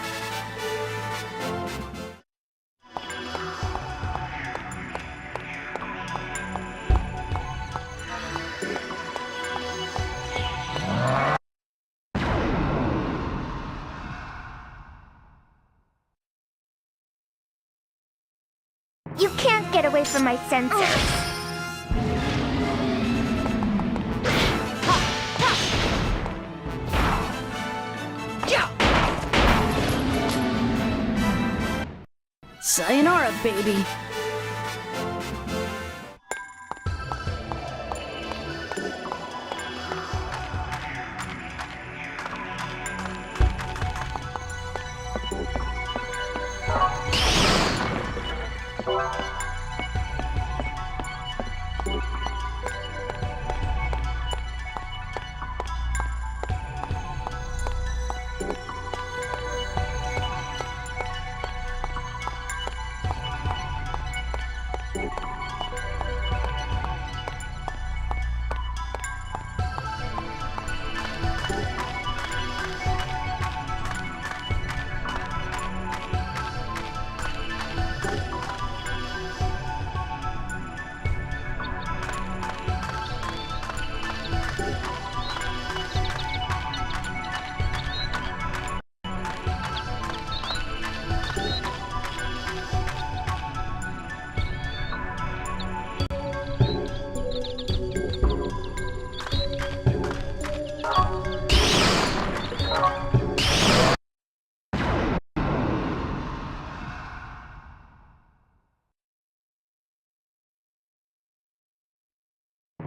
S6: You can't get away from my sensors.
S1: Sayonara, baby.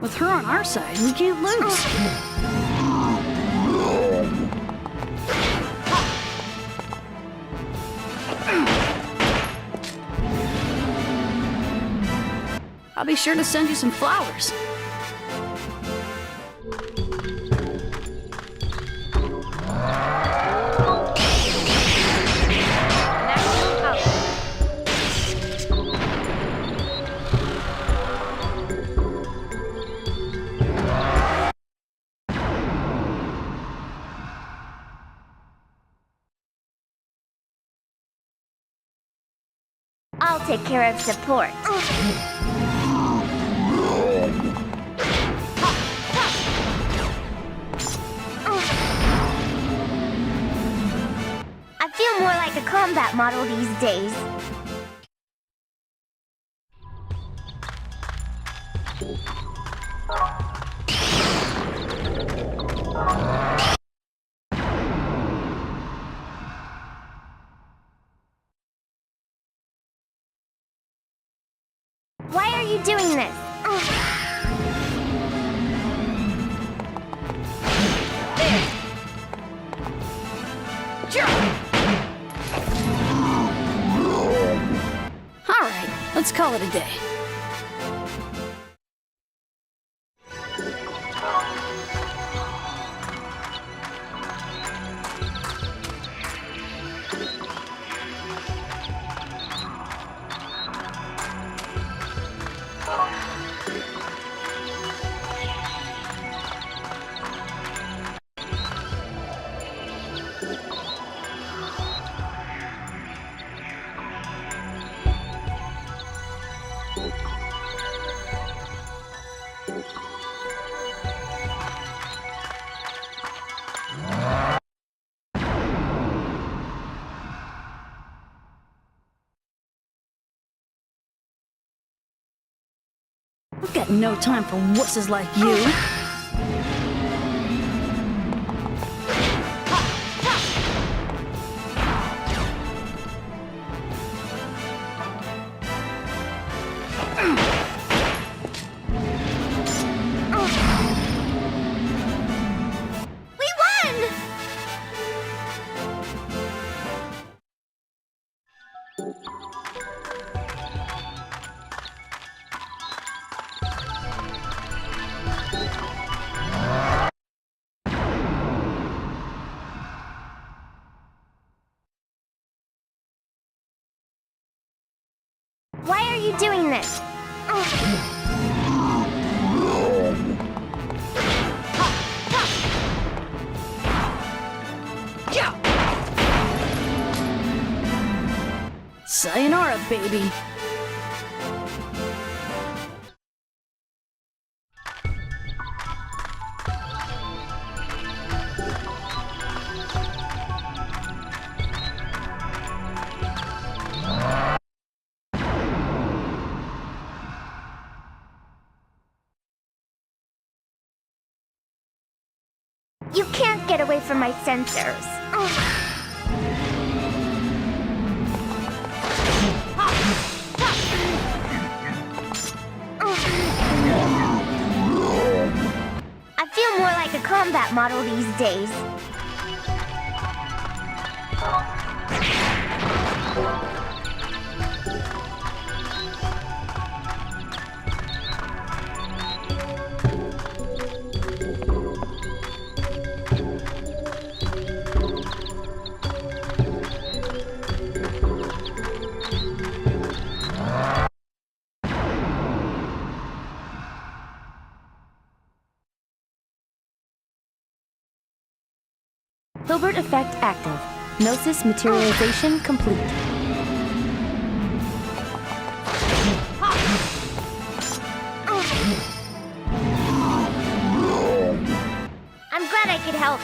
S1: With her on our side, we can't lose. I'll be sure to send you some flowers.
S6: I'll take care of support. I feel more like a combat model these days. Why are you doing this?
S1: Let's call it a day. We've got no time for wusses like you.
S6: Why are you doing this?
S1: Sayonara, baby.
S6: You can't get away from my sensors. I feel more like a combat model these days.
S10: Hilbert effect active. Gnosis materialization complete.
S6: I'm glad I could help.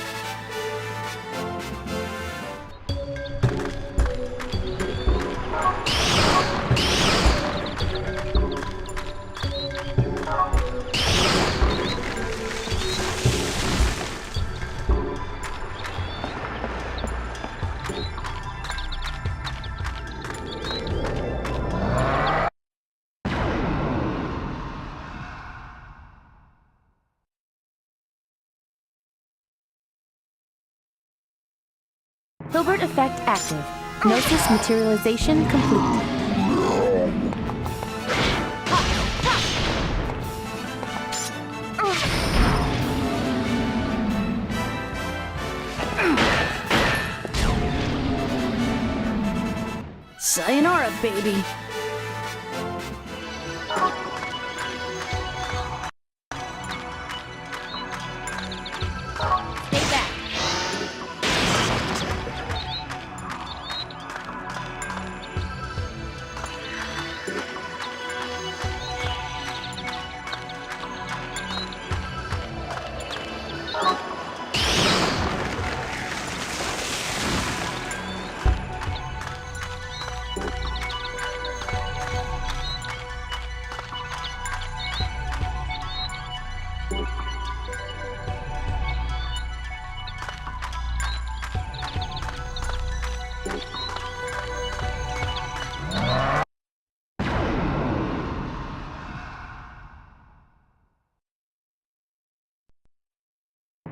S10: Hilbert effect active. Gnosis materialization complete.
S1: Sayonara, baby.
S6: Stay back.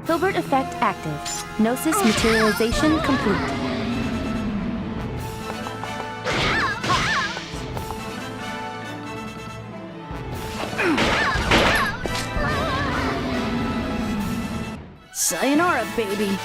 S10: Hilbert effect active. Gnosis materialization complete.
S1: Sayonara, baby.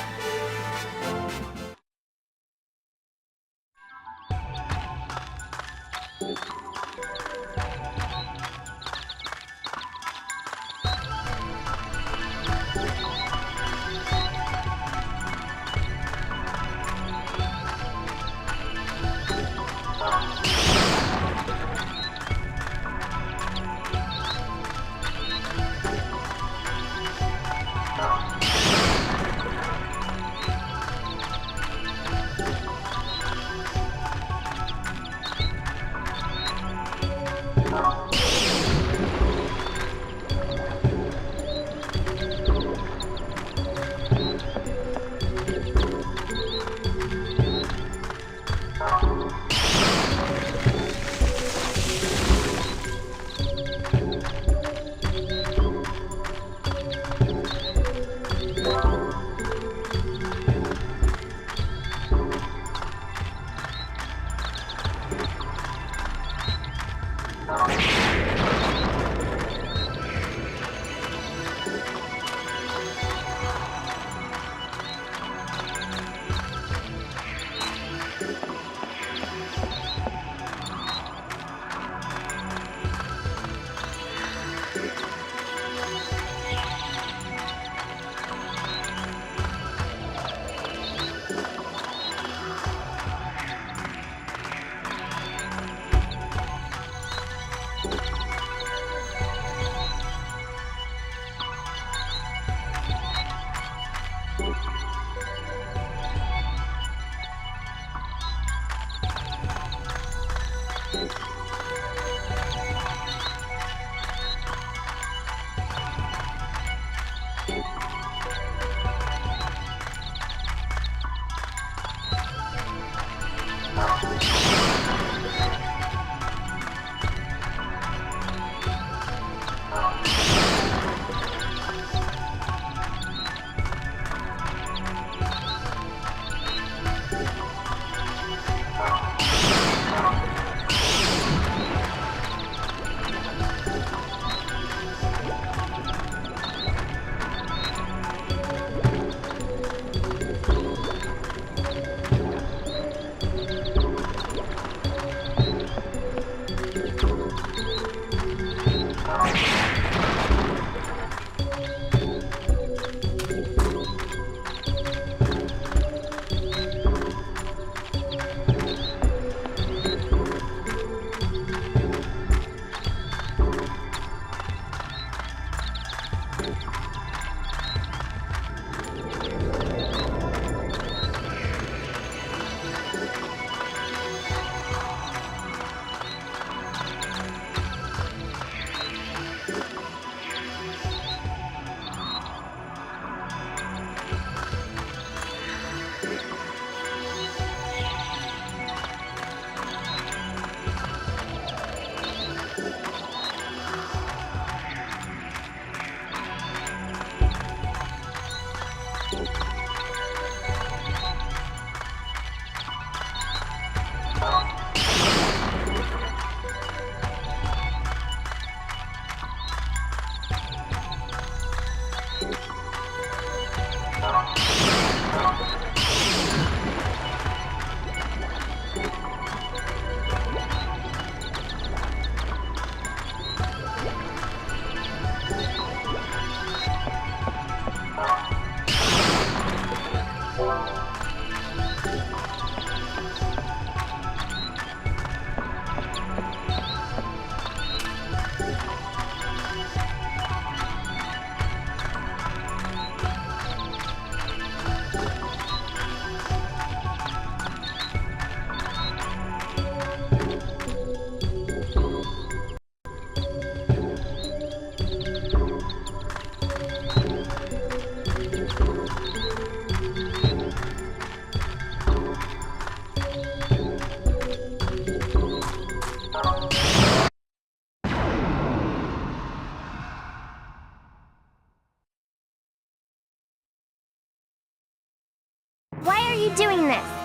S6: Why are you doing this?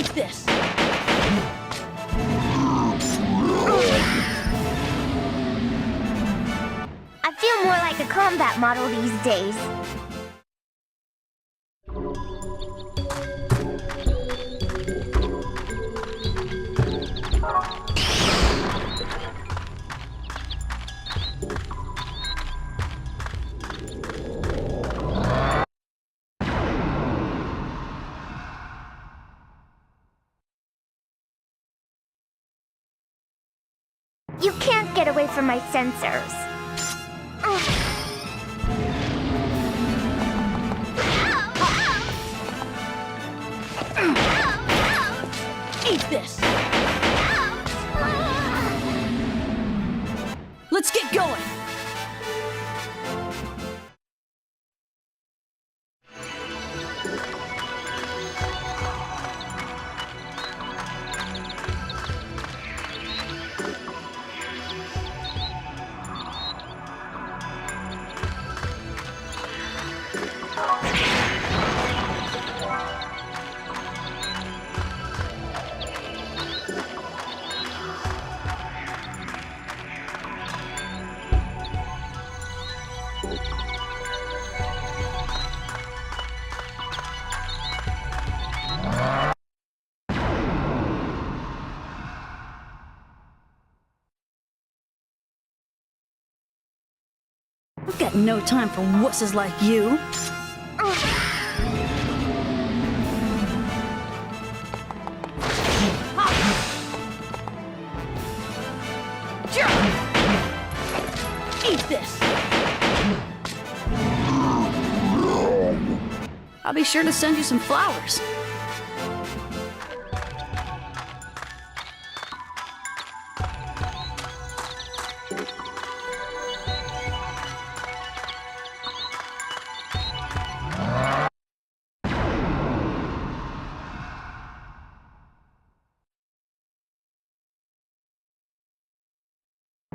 S1: Eat this!
S6: I feel more like a combat model these days. You can't get away from my sensors.
S1: Eat this! Let's get going! I've got no time for wusses like you. Eat this! I'll be sure to send you some flowers.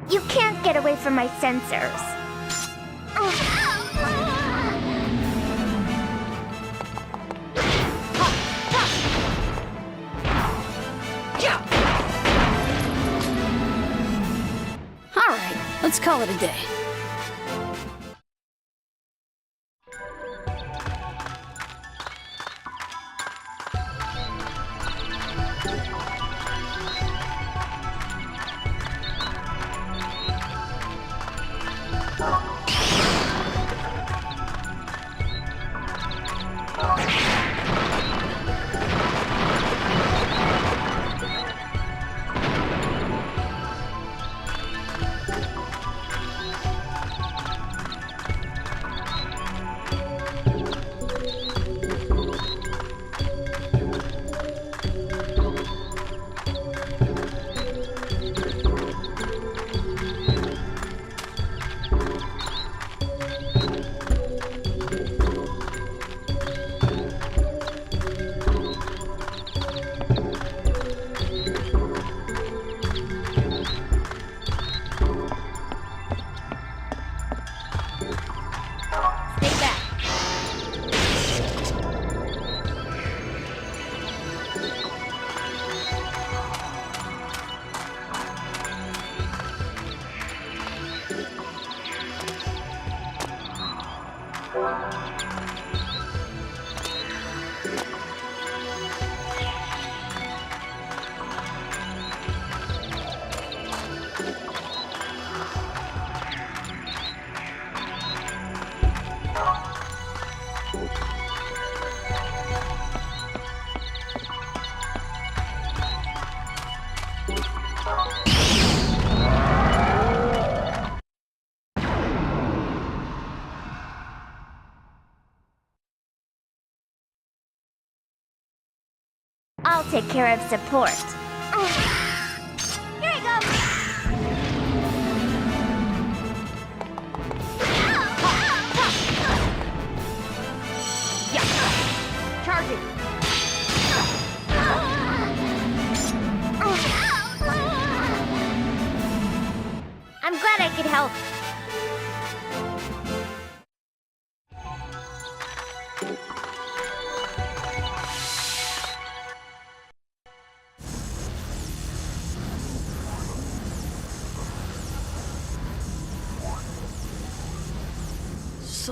S6: You can't get away from my sensors.
S1: All right, let's call it a day.
S6: I'll take care of support. Here I go! Yeah. Charging! I'm glad I could help.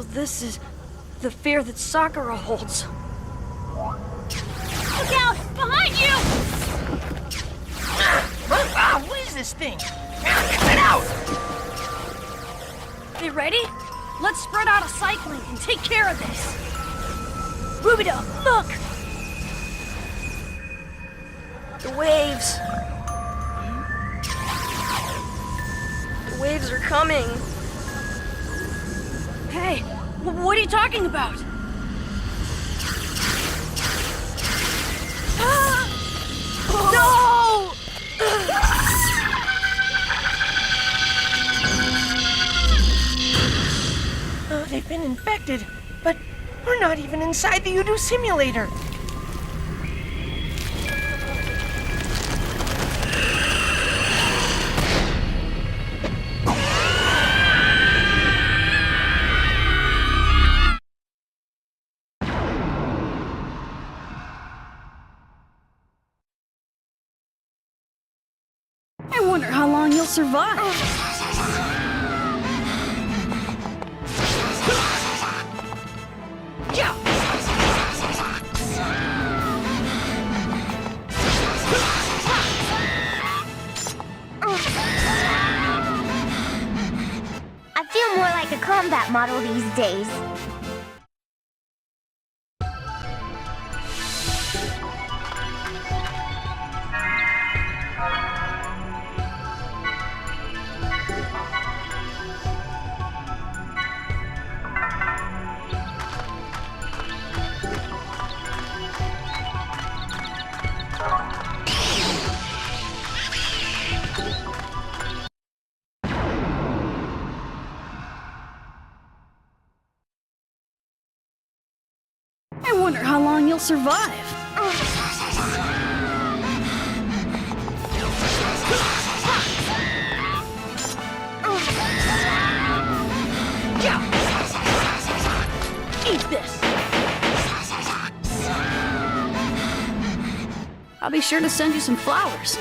S1: So this is the fear that Sakura holds.
S12: Look out! Behind you!
S17: What is this thing? Get out!
S1: They ready? Let's spread out a cycling and take care of this. Rubedo, look! The waves. The waves are coming. Hey, what are you talking about? No!
S17: They've been infected, but we're not even inside the Udo simulator.
S1: I wonder how long you'll survive.
S6: I feel more like a combat model these days.
S1: I wonder how long you'll survive. Eat this. I'll be sure to send you some flowers.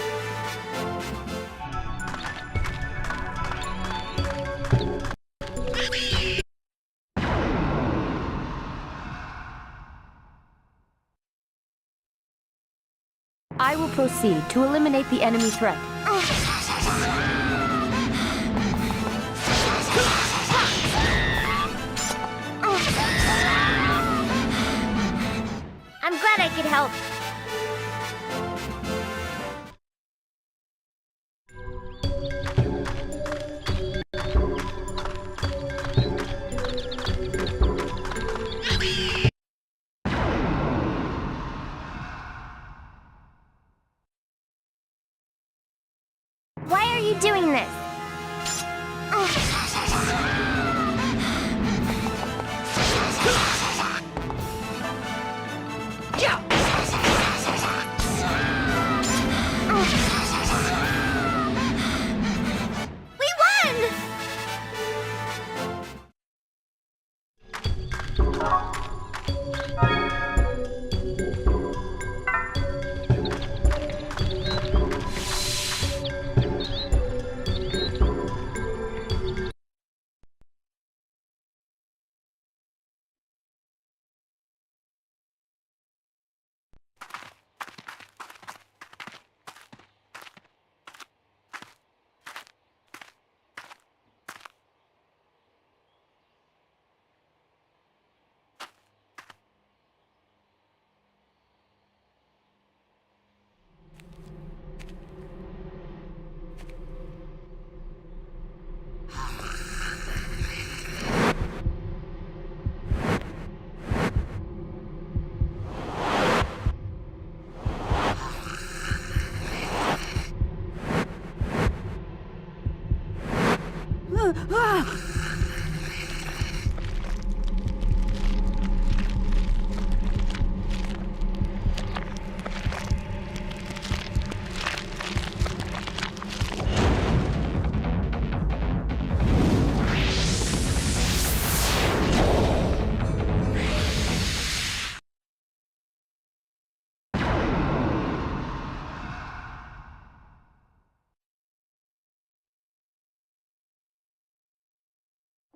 S10: I will proceed to eliminate the enemy threat.
S6: I'm glad I could help. Why are you doing this?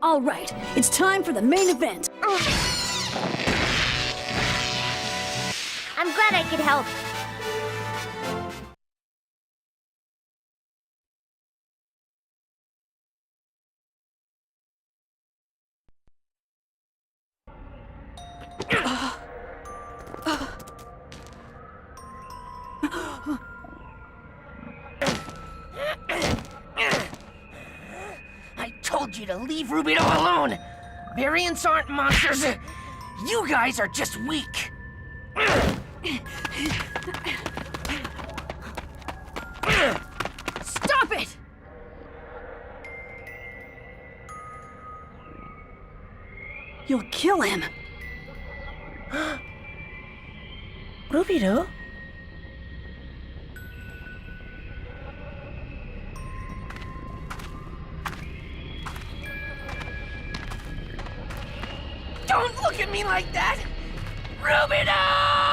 S1: All right, it's time for the main event.
S6: I'm glad I could help.
S17: I told you to leave Rubedo alone! Variants aren't monsters! You guys are just weak!
S1: Stop it! You'll kill him.
S17: Rubedo? Don't look at me like that! Rubedo!